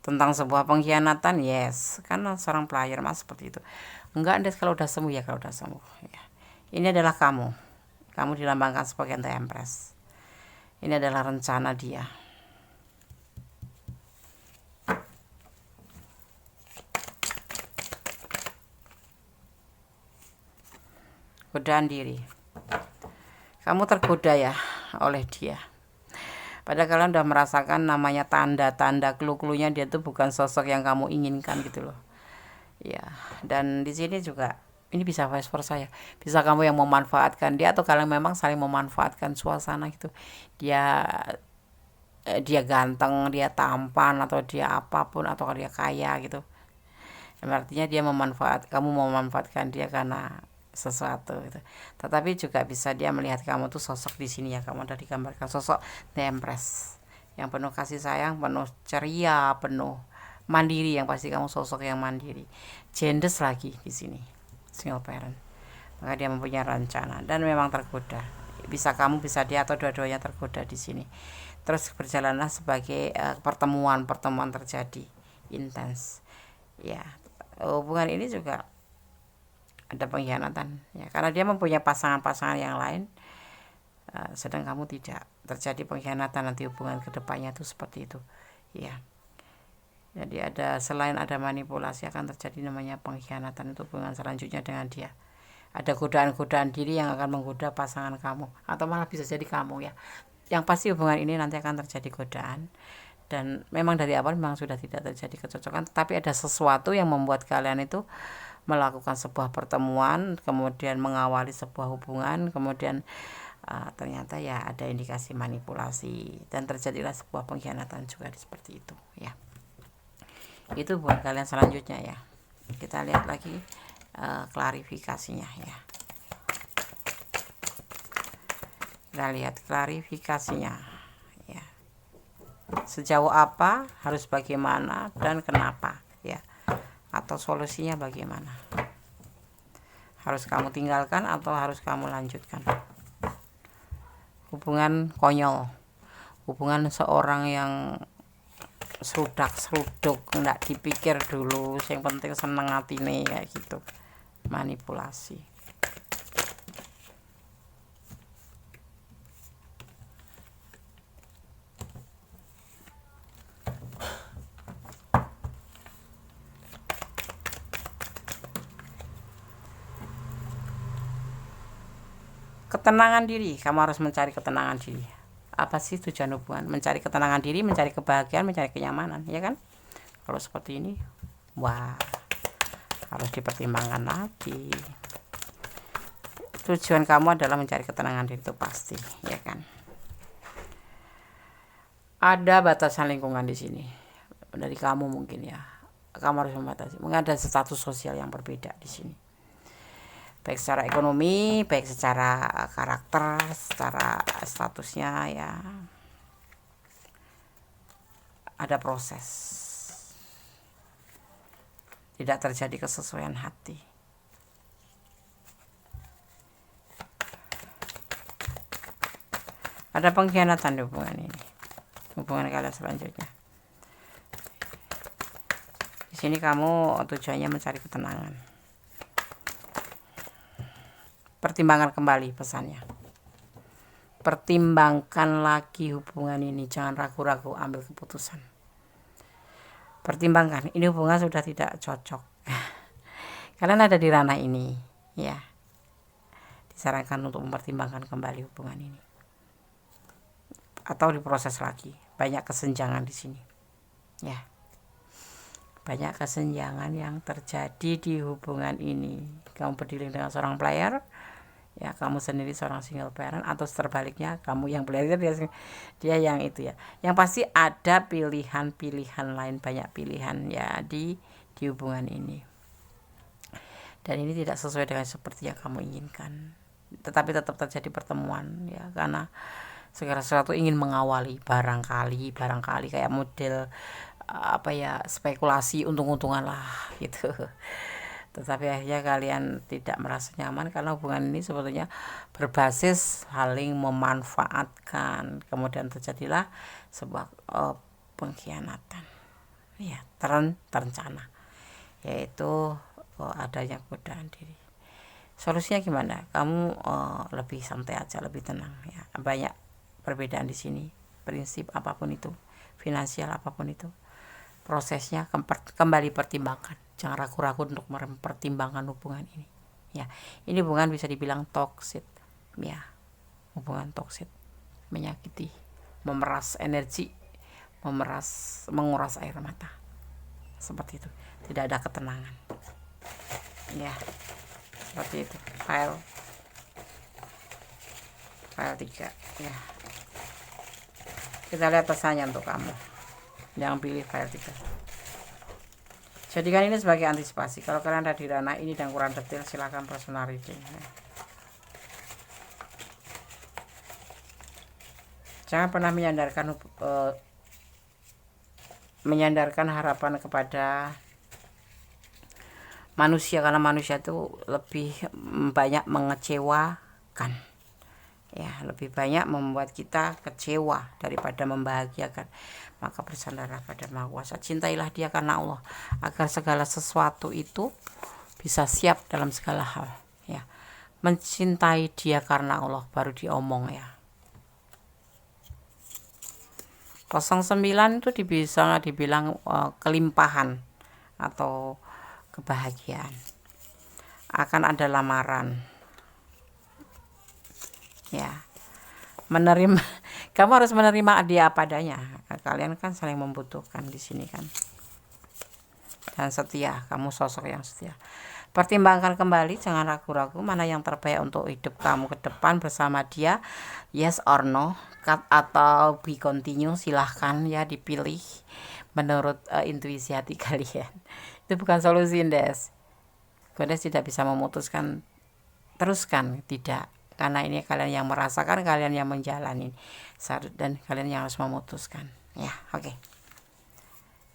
Tentang sebuah pengkhianatan, yes, karena seorang player mas seperti itu. Enggak, Anda kalau udah sembuh ya, kalau udah sembuh ya. Ini adalah kamu dilambangkan sebagai The Empress. Ini adalah rencana dia. Godaan diri, kamu tergoda ya oleh dia. Padahal kalian udah merasakan namanya tanda-tanda, clue-cluenya dia tuh bukan sosok yang kamu inginkan gitu loh. Ya, dan di sini juga ini bisa vice versa ya. Bisa kamu yang memanfaatkan dia, atau kalian memang saling memanfaatkan suasana gitu. Dia ganteng, dia tampan, atau dia apapun, atau dia kaya gitu. Artinya dia kamu memanfaatkan dia karena sesuatu gitu. Tetapi juga bisa dia melihat kamu tuh sosok di sini ya, kamu ada digambarkan sosok The Empress yang penuh kasih sayang, penuh ceria, penuh mandiri, yang pasti kamu sosok yang mandiri. Jendes lagi di sini, single parent. Maka dia mempunyai rencana dan memang tergoda. Bisa kamu, bisa dia, atau dua-duanya tergoda di sini. Terus berjalanlah sebagai pertemuan terjadi intens. Ya, hubungan ini juga ada pengkhianatan ya, karena dia mempunyai pasangan-pasangan yang lain, sedang kamu tidak. Terjadi pengkhianatan, nanti hubungan kedepannya itu seperti itu ya. Jadi selain ada manipulasi, akan terjadi namanya pengkhianatan, itu hubungan selanjutnya dengan dia. Ada godaan-godaan diri yang akan menggoda pasangan kamu, atau malah bisa jadi kamu ya. Yang pasti hubungan ini nanti akan terjadi godaan, dan memang dari awal memang sudah tidak terjadi kecocokan, tapi ada sesuatu yang membuat kalian itu melakukan sebuah pertemuan, kemudian mengawali sebuah hubungan, kemudian ternyata ya ada indikasi manipulasi, dan terjadilah sebuah pengkhianatan juga seperti itu ya. Itu buat kalian selanjutnya ya. Kita lihat lagi klarifikasinya ya. Kita lihat klarifikasinya ya. Sejauh apa, harus bagaimana, dan kenapa ya. Atau solusinya bagaimana, harus kamu tinggalkan atau harus kamu lanjutkan. Hubungan konyol, hubungan seorang yang serudak-seruduk, nggak dipikir dulu, yang penting seneng hati nih kayak gitu. Manipulasi. Ketenangan diri, kamu harus mencari ketenangan diri. Apa sih tujuan hubungan? Mencari ketenangan diri, mencari kebahagiaan, mencari kenyamanan, ya kan? Kalau seperti ini, wah, harus dipertimbangkan lagi. Tujuan kamu adalah mencari ketenangan diri, itu pasti, ya kan? Ada batasan lingkungan di sini dari kamu mungkin ya. Kamu harus membatasi. Mungkin ada status sosial yang berbeda di sini. Baik secara ekonomi, baik secara karakter, secara statusnya ya. Ada proses. Tidak terjadi kesesuaian hati. Ada pengkhianatan di hubungan ini. Hubungan kalian selanjutnya. Di sini kamu tujuannya mencari ketenangan. pertimbangkan kembali pesannya. Pertimbangkan lagi hubungan ini, jangan ragu-ragu ambil keputusan. Pertimbangkan, ini hubungan sudah tidak cocok. Kalian ada di ranah ini, ya. Disarankan untuk mempertimbangkan kembali hubungan ini. Atau diproses lagi. Banyak kesenjangan di sini. Ya. Banyak kesenjangan yang terjadi di hubungan ini. Kamu berdiri dengan seorang player, ya kamu sendiri seorang single parent, atau terbaliknya kamu yang player, dia yang itu ya. Yang pasti ada pilihan-pilihan lain, banyak pilihan ya di hubungan ini. Dan ini tidak sesuai dengan seperti yang kamu inginkan. Tetapi tetap terjadi pertemuan ya, karena segala sesuatu ingin mengawali barangkali kayak model spekulasi untung-untungan lah gitu. Tetapi akhirnya kalian tidak merasa nyaman karena hubungan ini sebetulnya berbasis saling memanfaatkan. Kemudian terjadilah sebuah pengkhianatan ya, terencana, yaitu adanya godaan diri. Solusinya gimana? Kamu lebih santai aja, lebih tenang ya. Banyak perbedaan di sini, prinsip apapun itu, finansial apapun itu, prosesnya kembali pertimbangkan. Jangan ragu-ragu untuk mempertimbangkan hubungan ini. Ya, ini hubungan bisa dibilang toksik. Ya, hubungan toksik, menyakiti, memeras energi, menguras air mata. Seperti itu. Tidak ada ketenangan. Ya, seperti itu. File 3 ya. Kita lihat pesannya untuk kamu yang pilih file 3. Jadikan ini sebagai antisipasi. Kalau kalian ada di ranah ini dan kurang detail, silahkan personal reading. Jangan pernah menyandarkan harapan kepada manusia, karena manusia itu lebih banyak mengecewakan. Ya, lebih banyak membuat kita kecewa daripada membahagiakan. Maka bersandarlah pada Maha Kuasa. Cintailah Dia karena Allah, agar segala sesuatu itu bisa siap dalam segala hal. Ya, mencintai Dia karena Allah baru diomong ya. 09 itu bisa dibilang kelimpahan atau kebahagiaan. Akan ada lamaran. Ya, menerima. Kamu harus menerima dia apa adanya. Kalian kan saling membutuhkan di sini kan. Dan setia, kamu sosok yang setia. Pertimbangkan kembali, jangan ragu-ragu mana yang terbaik untuk hidup kamu ke depan bersama dia. Yes or no, cut atau be continue, silahkan ya dipilih menurut intuisi hati kalian. Itu bukan solusi, Des. Godes tidak bisa memutuskan teruskan, tidak. Karena ini kalian yang merasakan, kalian yang menjalani, dan kalian yang harus memutuskan. Ya, oke.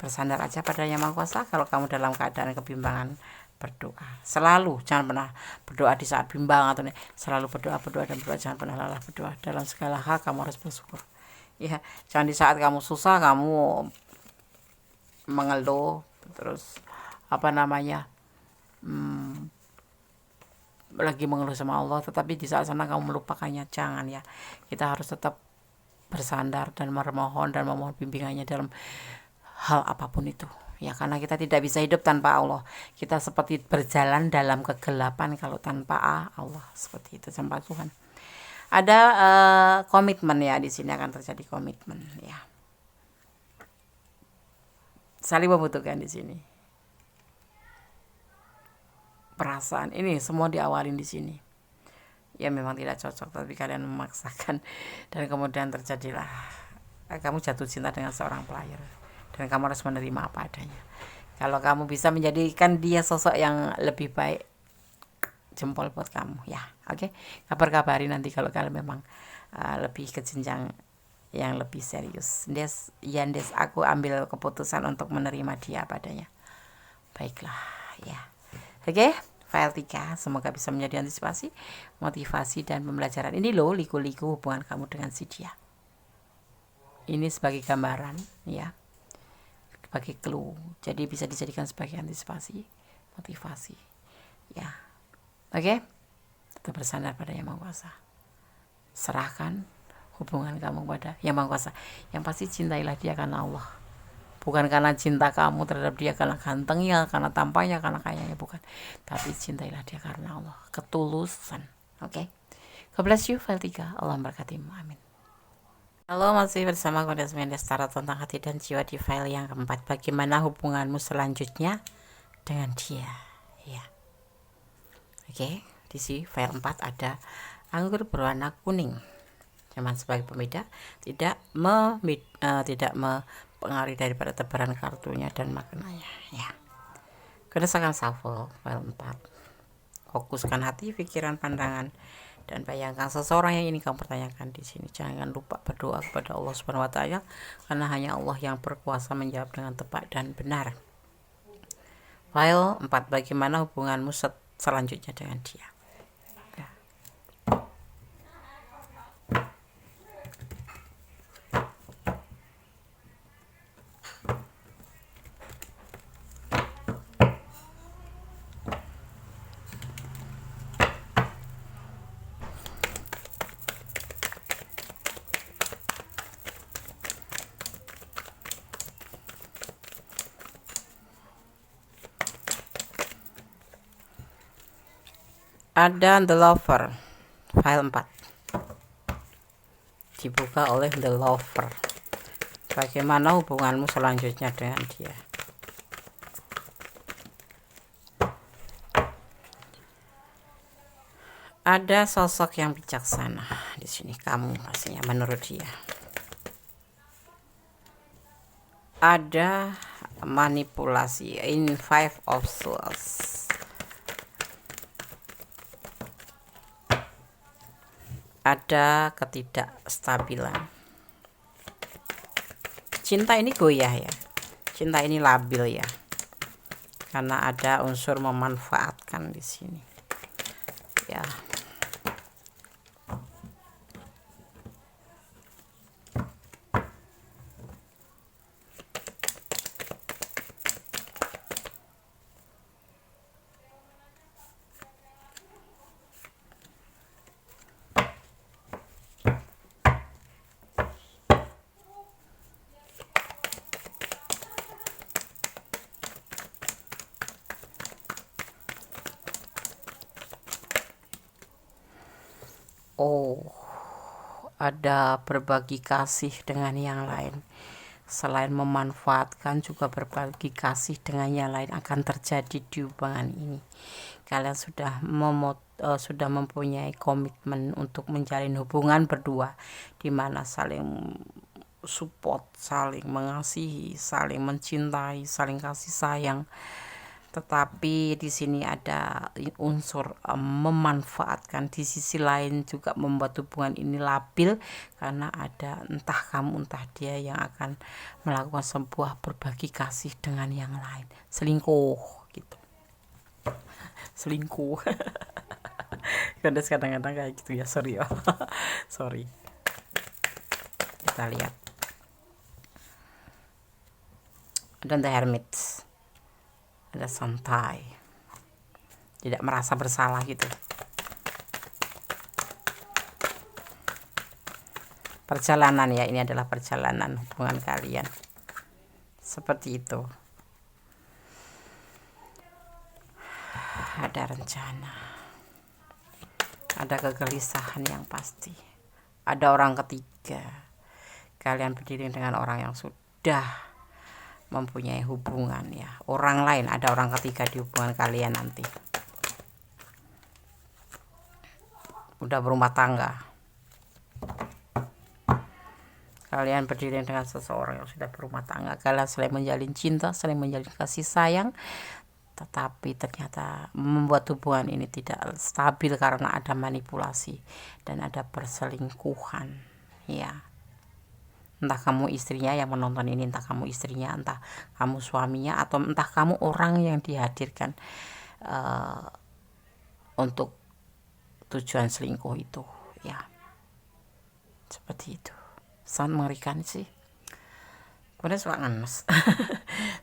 Bersandar aja pada Yang Maha Kuasa. Kalau kamu dalam keadaan kebimbangan, berdoa. Selalu, jangan pernah berdoa di saat bimbang atau selalu berdoa dan berdoa. Jangan pernah lelah berdoa. Dalam segala hal kamu harus bersyukur. Ya, jangan di saat kamu susah kamu mengeluh terus lagi mengeluh sama Allah, tetapi di saat sana kamu melupakannya. Jangan ya. Kita harus tetap bersandar dan memohon bimbingannya dalam hal apapun itu. Ya, karena kita tidak bisa hidup tanpa Allah. Kita seperti berjalan dalam kegelapan kalau tanpa Allah. Seperti itu, tanpa Tuhan. Ada komitmen ya, di sini akan terjadi komitmen ya. Saling membutuhkan di sini. Perasaan ini semua diawalin di sini. Ya memang tidak cocok, tapi kalian memaksakan dan kemudian terjadilah kamu jatuh cinta dengan seorang player dan kamu harus menerima apa adanya. Kalau kamu bisa menjadikan dia sosok yang lebih baik, jempol buat kamu ya. Oke, kabar-kabari nanti kalau kalian memang lebih ke jenjang yang lebih serius. Des, aku ambil keputusan untuk menerima dia padanya. Baiklah ya. Oke, file 3 semoga bisa menjadi antisipasi, motivasi dan pembelajaran. Ini loh liku-liku hubungan kamu dengan si dia. Ini sebagai gambaran ya, sebagai clue. Jadi bisa dijadikan sebagai antisipasi, motivasi ya. Oke. tetap bersandar pada Yang Maha Kuasa. Serahkan hubungan kamu pada Yang Maha Kuasa. Yang pasti cintailah dia karena Allah, bukan karena cinta kamu terhadap dia karena gantengnya, karena tampangnya, karena kayanya, bukan. Tapi cintailah dia karena Allah, ketulusan. Oke. God bless you. File 3. Allah memberkatimu. Amin. Halo, masih bersama Goddess Mendestara tentang hati dan jiwa di file yang keempat. Bagaimana hubunganmu selanjutnya dengan dia? Ya. Oke, di sini file 4 ada anggur berwarna kuning. Cuman sebagai pembeda, tidak mempengaruhi daripada tebaran kartunya dan maknanya. Ya. Goddess akan shuffle file 4. Fokuskan hati, pikiran, pandangan, dan bayangkan seseorang yang ingin kamu pertanyakan di sini. Jangan lupa berdoa kepada Allah Subhanahu wa Ta'ala, karena hanya Allah yang berkuasa menjawab dengan tepat dan benar. File 4. Bagaimana hubunganmu selanjutnya dengan dia? Ya. Ada The Lover, file 4, dibuka oleh The Lover. Bagaimana hubunganmu selanjutnya dengan dia? Ada sosok yang bijaksana di sini, kamu pastinya menurut dia. Ada manipulasi in Five of Swords. Ada ketidakstabilan. Cinta ini goyah ya, cinta ini labil ya, karena ada unsur memanfaatkan di sini ya. Oh, ada berbagi kasih dengan yang lain. Selain memanfaatkan, juga berbagi kasih dengan yang lain akan terjadi di hubungan ini. Kalian sudah mempunyai komitmen untuk menjalin hubungan berdua, di mana saling support, saling mengasihi, saling mencintai, saling kasih sayang. Tetapi di sini ada unsur memanfaatkan. Di sisi lain juga membuat hubungan ini labil, karena ada entah kamu entah dia yang akan melakukan sebuah berbagi kasih dengan yang lain. Selingkuh gitu. Selingkuh. Kadang-kadang kayak gitu ya, sorry ya. Sorry. Kita lihat. Dan The Hermit. Ada santai, tidak merasa bersalah gitu. Perjalanan ya, ini adalah perjalanan hubungan kalian, seperti itu. Ada rencana, ada kegelisahan yang pasti, ada orang ketiga. Kalian berdiri dengan orang yang sudah mempunyai hubungan ya, orang lain, ada orang ketiga di hubungan kalian nanti. Udah berumah tangga. Kalian berdiri dengan seseorang yang sudah berumah tangga. Kalian saling menjalin cinta, saling menjalin kasih sayang, tetapi ternyata membuat hubungan ini tidak stabil karena ada manipulasi dan ada perselingkuhan ya. Entah kamu istrinya yang menonton ini, entah kamu istrinya, entah kamu suaminya, atau entah kamu orang yang dihadirkan untuk tujuan selingkuh itu ya. Seperti itu. Sangat mengerikan sih. Kemudian suka ngenes.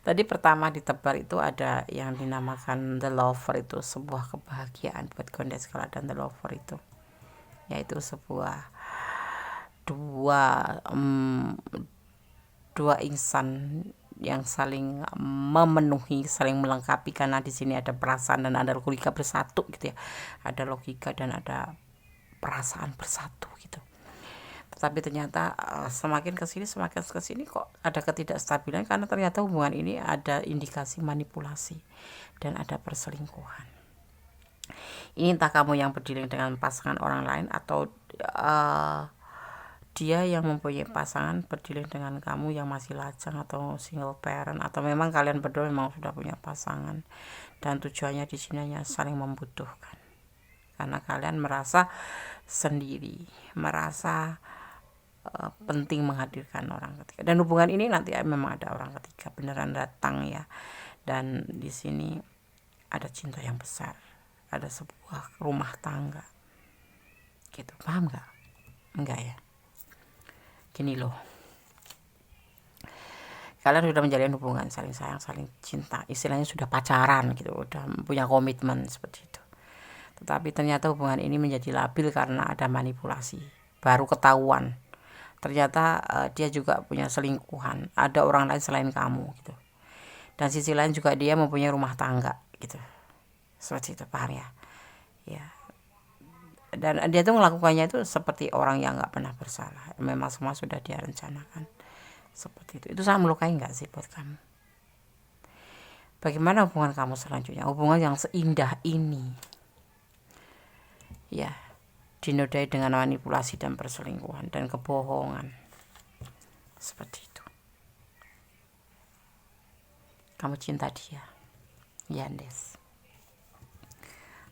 Tadi pertama ditebar itu ada yang dinamakan The Lover, itu sebuah kebahagiaan buat Gondeskala dan The Lover itu, yaitu sebuah dua dua insan yang saling memenuhi, saling melengkapi, karena di sini ada perasaan dan ada logika bersatu gitu ya. Ada logika dan ada perasaan bersatu gitu. Tetapi ternyata semakin kesini kok ada ketidakstabilan, karena ternyata hubungan ini ada indikasi manipulasi dan ada perselingkuhan. Ini entah kamu yang berdealing dengan pasangan orang lain atau dia yang mempunyai pasangan berdealing dengan kamu yang masih lajang atau single parent, atau memang kalian berdua memang sudah punya pasangan dan tujuannya di sini hanya saling membutuhkan, karena kalian merasa sendiri, merasa penting menghadirkan orang ketiga. Dan hubungan ini nanti memang ada orang ketiga beneran datang ya. Dan di sini ada cinta yang besar, ada sebuah rumah tangga gitu. Paham nggak? Enggak ya? Gini loh, kalian sudah menjalin hubungan saling sayang, saling cinta, istilahnya sudah pacaran gitu, udah punya komitmen seperti itu. Tetapi ternyata hubungan ini menjadi labil karena ada manipulasi. Baru ketahuan ternyata dia juga punya selingkuhan, ada orang lain selain kamu gitu. Dan sisi lain juga dia mempunyai rumah tangga gitu, seperti itu, paham ya? Ya. Dan dia tuh melakukannya itu seperti orang yang nggak pernah bersalah, memang semua sudah dia rencanakan seperti itu. Itu sangat melukai nggak sih buat kamu? Bagaimana hubungan kamu selanjutnya, hubungan yang seindah ini ya dinodai dengan manipulasi dan perselingkuhan dan kebohongan seperti itu? Kamu cinta dia ya, Des,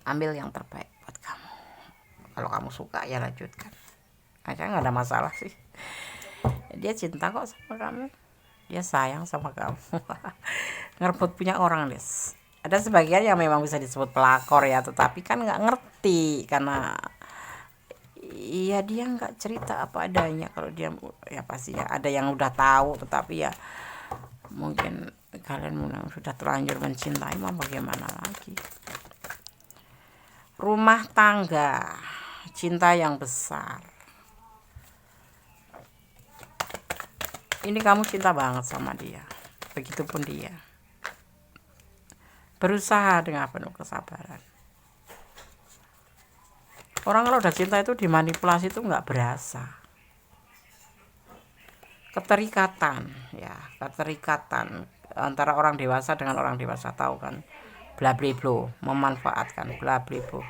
ambil yang terbaik buat kamu. Kalau kamu suka ya lanjutkan aja, nggak ada masalah sih. Dia cinta kok sama kamu, dia sayang sama kamu. Ngerebut punya orang, Des. Ada sebagian yang memang bisa disebut pelakor ya, tetapi kan nggak ngerti karena iya dia nggak cerita apa adanya. Kalau dia ya pasti ya ada yang udah tahu, tetapi ya mungkin kalian sudah terlanjur mencintai, mau bagaimana lagi. Rumah tangga, cinta yang besar. Ini kamu cinta banget sama dia, begitupun dia. Berusaha dengan penuh kesabaran. Orang kalau udah cinta itu dimanipulasi itu nggak berasa. Keterikatan ya, keterikatan antara orang dewasa dengan orang dewasa, tahu kan? Bla bla bla, memanfaatkan bla bla bla.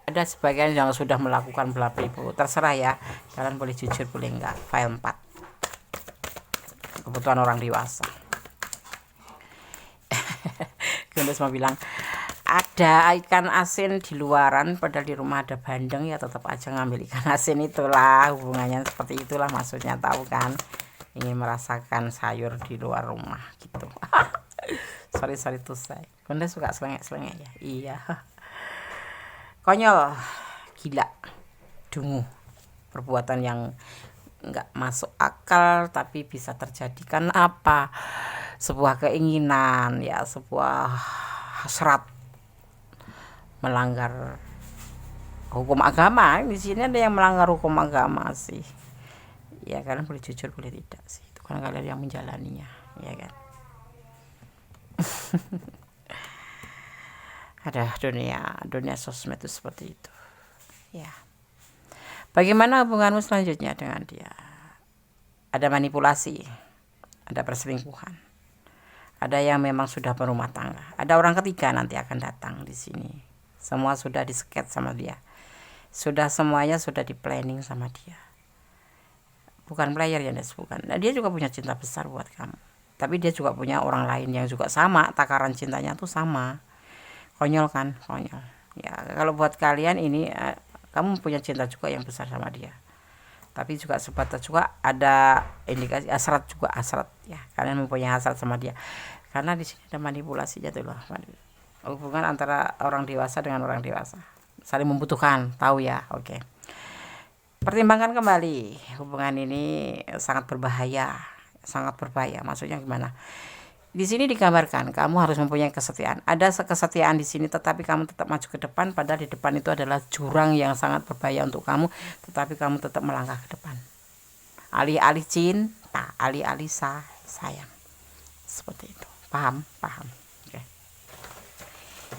Ada sebagian yang sudah melakukan bla bla bla, terserah ya, kalian boleh jujur boleh enggak. File 4, kebutuhan orang dewasa. Gundes mau bilang ada ikan asin di luaran, padahal di rumah ada bandeng, ya tetap aja ngambil ikan asin. Itulah hubungannya, seperti itulah maksudnya, tahu kan? Ingin merasakan sayur di luar rumah gitu. sorry tuh saya Gundes suka selengek ya. Iya. Konyol, gila, dungu, perbuatan yang nggak masuk akal tapi bisa terjadi. Kan apa? Sebuah keinginan ya, sebuah hasrat melanggar hukum agama. Di sini ada yang melanggar hukum agama sih. Ya kalian boleh jujur boleh tidak sih, itu kan kalian yang menjalaninya, ya kan? Ada dunia sosmed itu seperti itu. Ya. Bagaimana hubunganmu selanjutnya dengan dia? Ada manipulasi, ada perselingkuhan, ada yang memang sudah berumah tangga, ada orang ketiga nanti akan datang di sini. Semua sudah disket sama dia, semuanya sudah di planning sama dia. Bukan player ya, Des, bukan. Nah, dia juga punya cinta besar buat kamu, tapi dia juga punya orang lain yang juga sama, takaran cintanya tuh sama. Konyol kan, konyol ya. Kalau buat kalian ini kamu punya cinta juga yang besar sama dia, tapi juga sebatas juga ada indikasi hasrat ya. Kalian mempunyai hasrat sama dia karena di sini ada manipulasinya tuh loh. Hubungan antara orang dewasa dengan orang dewasa, saling membutuhkan, tahu ya? Oke. Pertimbangkan kembali, hubungan ini sangat berbahaya. Maksudnya gimana? Di sini digambarkan kamu harus mempunyai kesetiaan. Ada kesetiaan di sini, tetapi kamu tetap maju ke depan. Padahal di depan itu adalah jurang yang sangat berbahaya untuk kamu, tetapi kamu tetap melangkah ke depan. Alih-alih cinta, alih-alih sayang. Seperti itu. Paham? Oke.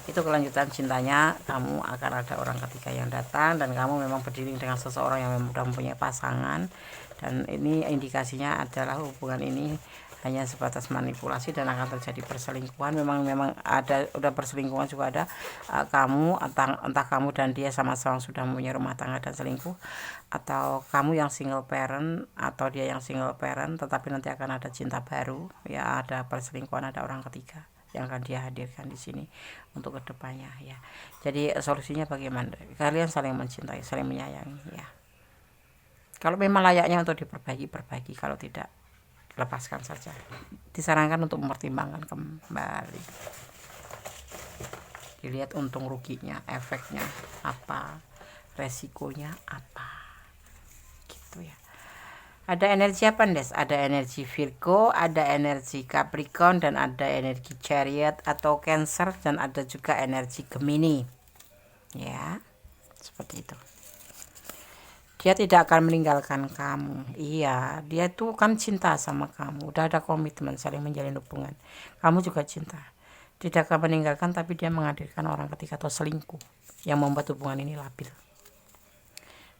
Itu kelanjutan cintanya. Kamu akan ada orang ketiga yang datang, dan kamu memang berdiri dengan seseorang yang sudah mempunyai pasangan. Dan ini indikasinya adalah hubungan ini hanya sebatas manipulasi dan akan terjadi perselingkuhan. Memang ada, udah perselingkuhan juga ada. Kamu entah kamu dan dia sama-sama sudah mempunyai rumah tangga dan selingkuh, atau kamu yang single parent atau dia yang single parent, tetapi nanti akan ada cinta baru, ya, ada perselingkuhan, ada orang ketiga yang akan dia hadirkan di sini untuk kedepannya, ya. Jadi solusinya bagaimana? Kalian saling mencintai, saling menyayangi, ya. Kalau memang layaknya untuk diperbaiki, kalau tidak, lepaskan saja. Disarankan untuk mempertimbangkan kembali, dilihat untung ruginya, efeknya apa, resikonya apa, gitu ya. Ada energi apa, Des? Ada energi Virgo, ada energi Capricorn, dan ada energi Chariot atau Cancer, dan ada juga energi Gemini, ya, seperti itu. Dia tidak akan meninggalkan kamu. Iya, dia tuh kan cinta sama kamu. Udah ada komitmen saling menjalin hubungan. Kamu juga cinta. Tidak akan meninggalkan, tapi dia menghadirkan orang ketiga atau selingkuh yang membuat hubungan ini labil.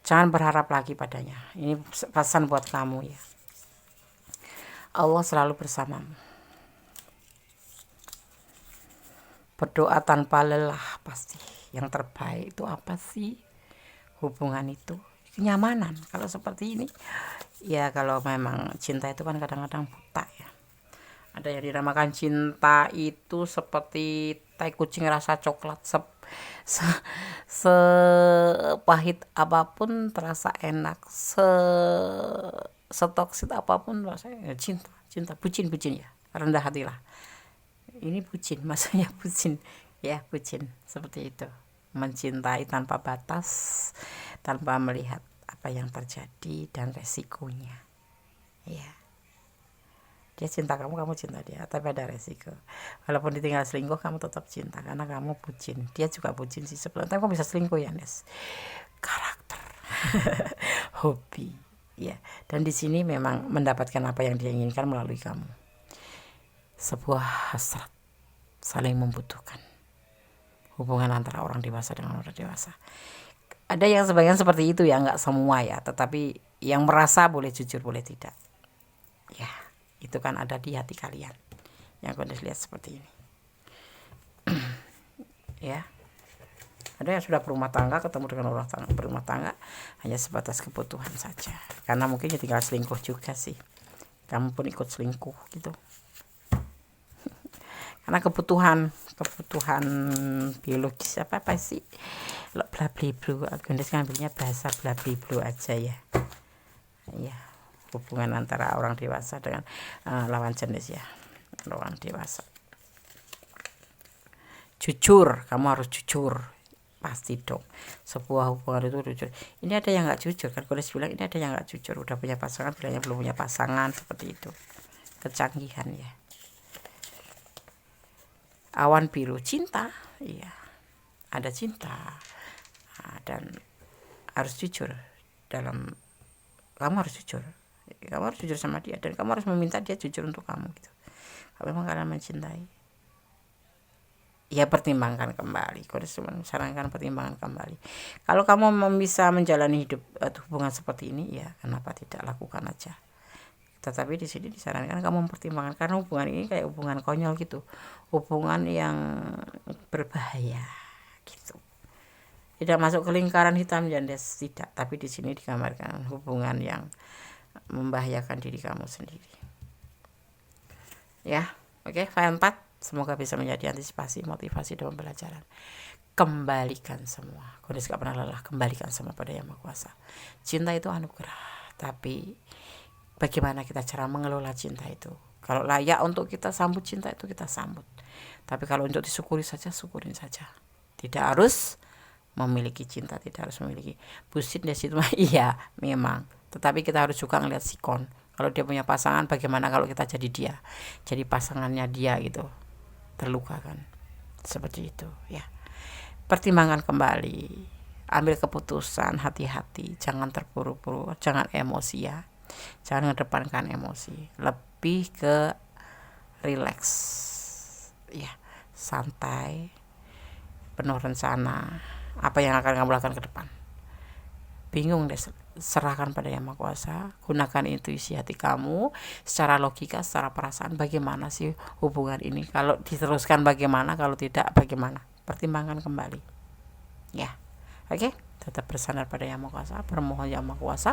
Jangan berharap lagi padanya. Ini pesan buat kamu, ya. Allah selalu bersamamu. Berdoa tanpa lelah pasti. Yang terbaik itu apa sih? Hubungan itu kenyamanan. Kalau seperti ini, ya, kalau memang cinta itu kan kadang-kadang buta, ya. Ada yang dinamakan cinta itu seperti tai kucing rasa coklat, sepahit apapun terasa enak, setoksit apapun rasanya. Cinta bucin ya, rendah hatilah. Ini bucin, maksudnya bucin, ya, bucin seperti itu. Mencintai tanpa batas, tanpa melihat apa yang terjadi dan resikonya, ya. Dia cinta kamu cinta dia, tapi ada resiko. Walaupun ditinggal selingkuh, kamu tetap cinta karena kamu bucin. Dia juga bucin sih sebenarnya. Tapi kamu bisa selingkuh, ya, Nes. Karakter, hobi, ya. Dan di sini memang mendapatkan apa yang dia inginkan melalui kamu. Sebuah hasrat, saling membutuhkan. Hubungan antara orang dewasa dengan orang dewasa. Ada yang sebagian seperti itu, ya, nggak semua, ya. Tetapi yang merasa boleh jujur, boleh tidak, ya. Itu kan ada di hati kalian yang kalian lihat seperti ini. Ya, ada yang sudah berumah tangga, ketemu dengan orang berumah tangga hanya sebatas kebutuhan saja, karena mungkin ya tinggal selingkuh juga sih, kamu pun ikut selingkuh gitu. Karena kebutuhan biologis apa sih, bla bla bla. Agnes ngambilnya bahasa bla bla bla aja, ya. Ya, hubungan antara orang dewasa dengan lawan jenis, ya, lawan dewasa. Jujur, kamu harus jujur, pasti dong. Sebuah hubungan itu jujur. Ini ada yang nggak jujur kan, Kodes bilang ini ada yang nggak jujur, udah punya pasangan bilangnya belum punya pasangan, seperti itu. Kecanggihan, ya. Awan biru, cinta, iya, ada cinta, dan harus jujur dalam, kamu harus jujur sama dia, dan kamu harus meminta dia jujur untuk kamu, gitu. Kalau memang kalian mencintai, ya, pertimbangkan kembali. Kau sarankan pertimbangkan kembali. Kalau kamu bisa menjalani hidup hubungan seperti ini, ya, kenapa tidak lakukan aja. Tetapi di sini disarankan kamu mempertimbangkan, karena hubungan ini kayak hubungan konyol gitu, hubungan yang berbahaya, gitu. Tidak masuk ke lingkaran hitam, Jandes, tidak. Tapi di sini digambarkan hubungan yang membahayakan diri kamu sendiri, ya. Oke, file 4 semoga bisa menjadi antisipasi, motivasi dalam pembelajaran. Kembalikan semua, Kodes gak pernah lelah, kembalikan semua pada Yang Maha Kuasa. Cinta itu anugerah, tapi bagaimana kita cara mengelola cinta itu. Kalau layak untuk kita sambut cinta itu, kita sambut. Tapi kalau untuk disyukuri saja, syukurin saja. Tidak harus memiliki cinta, tidak harus memiliki busit di situ. Iya, memang. Tetapi kita harus juga ngelihat sikon. Kalau dia punya pasangan, bagaimana kalau kita jadi dia, jadi pasangannya dia gitu, terluka kan, seperti itu ya. Pertimbangkan kembali, ambil keputusan, hati-hati, jangan terburu-buru, jangan emosi ya, jangan mengedepankan emosi, lebih ke relax ya, santai, penuh rencana apa yang akan kamu lakukan ke depan. Bingung deh, serahkan pada Yang Maha Kuasa, gunakan intuisi hati kamu, secara logika, secara perasaan, bagaimana sih hubungan ini, kalau diteruskan bagaimana, kalau tidak bagaimana, pertimbangkan kembali ya. Oke, tetap bersandar pada Yang Maha Kuasa, bermohon Yang Maha Kuasa,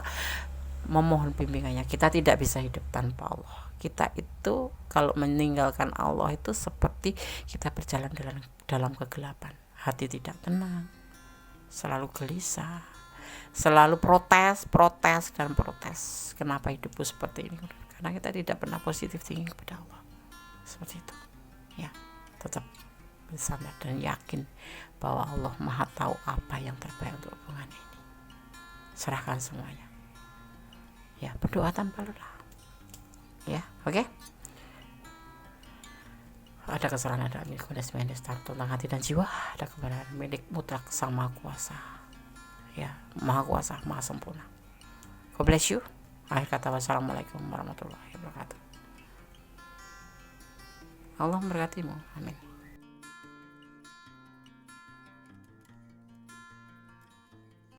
memohon bimbingannya. Kita tidak bisa hidup tanpa Allah. Kita itu kalau meninggalkan Allah itu seperti kita berjalan dalam kegelapan, hati tidak tenang, selalu gelisah, selalu protes. Kenapa hidupku seperti ini? Karena kita tidak pernah positif tinggi kepada Allah. Seperti itu ya. Tetap bersandar dan yakin bahwa Allah Maha tahu apa yang terbaik untuk hubungan ini. Serahkan semuanya ya, berdoa tanpa lelah ya. Oke. Ada kesalahan, ada milik tentang hati dan jiwa, ada kebenaran milik mutlak Sang Maha Kuasa ya, Maha Kuasa, Maha Sempurna. God bless you. Akhir kata, wassalamualaikum warahmatullahi wabarakatuh. Allah memberkatimu. Amin.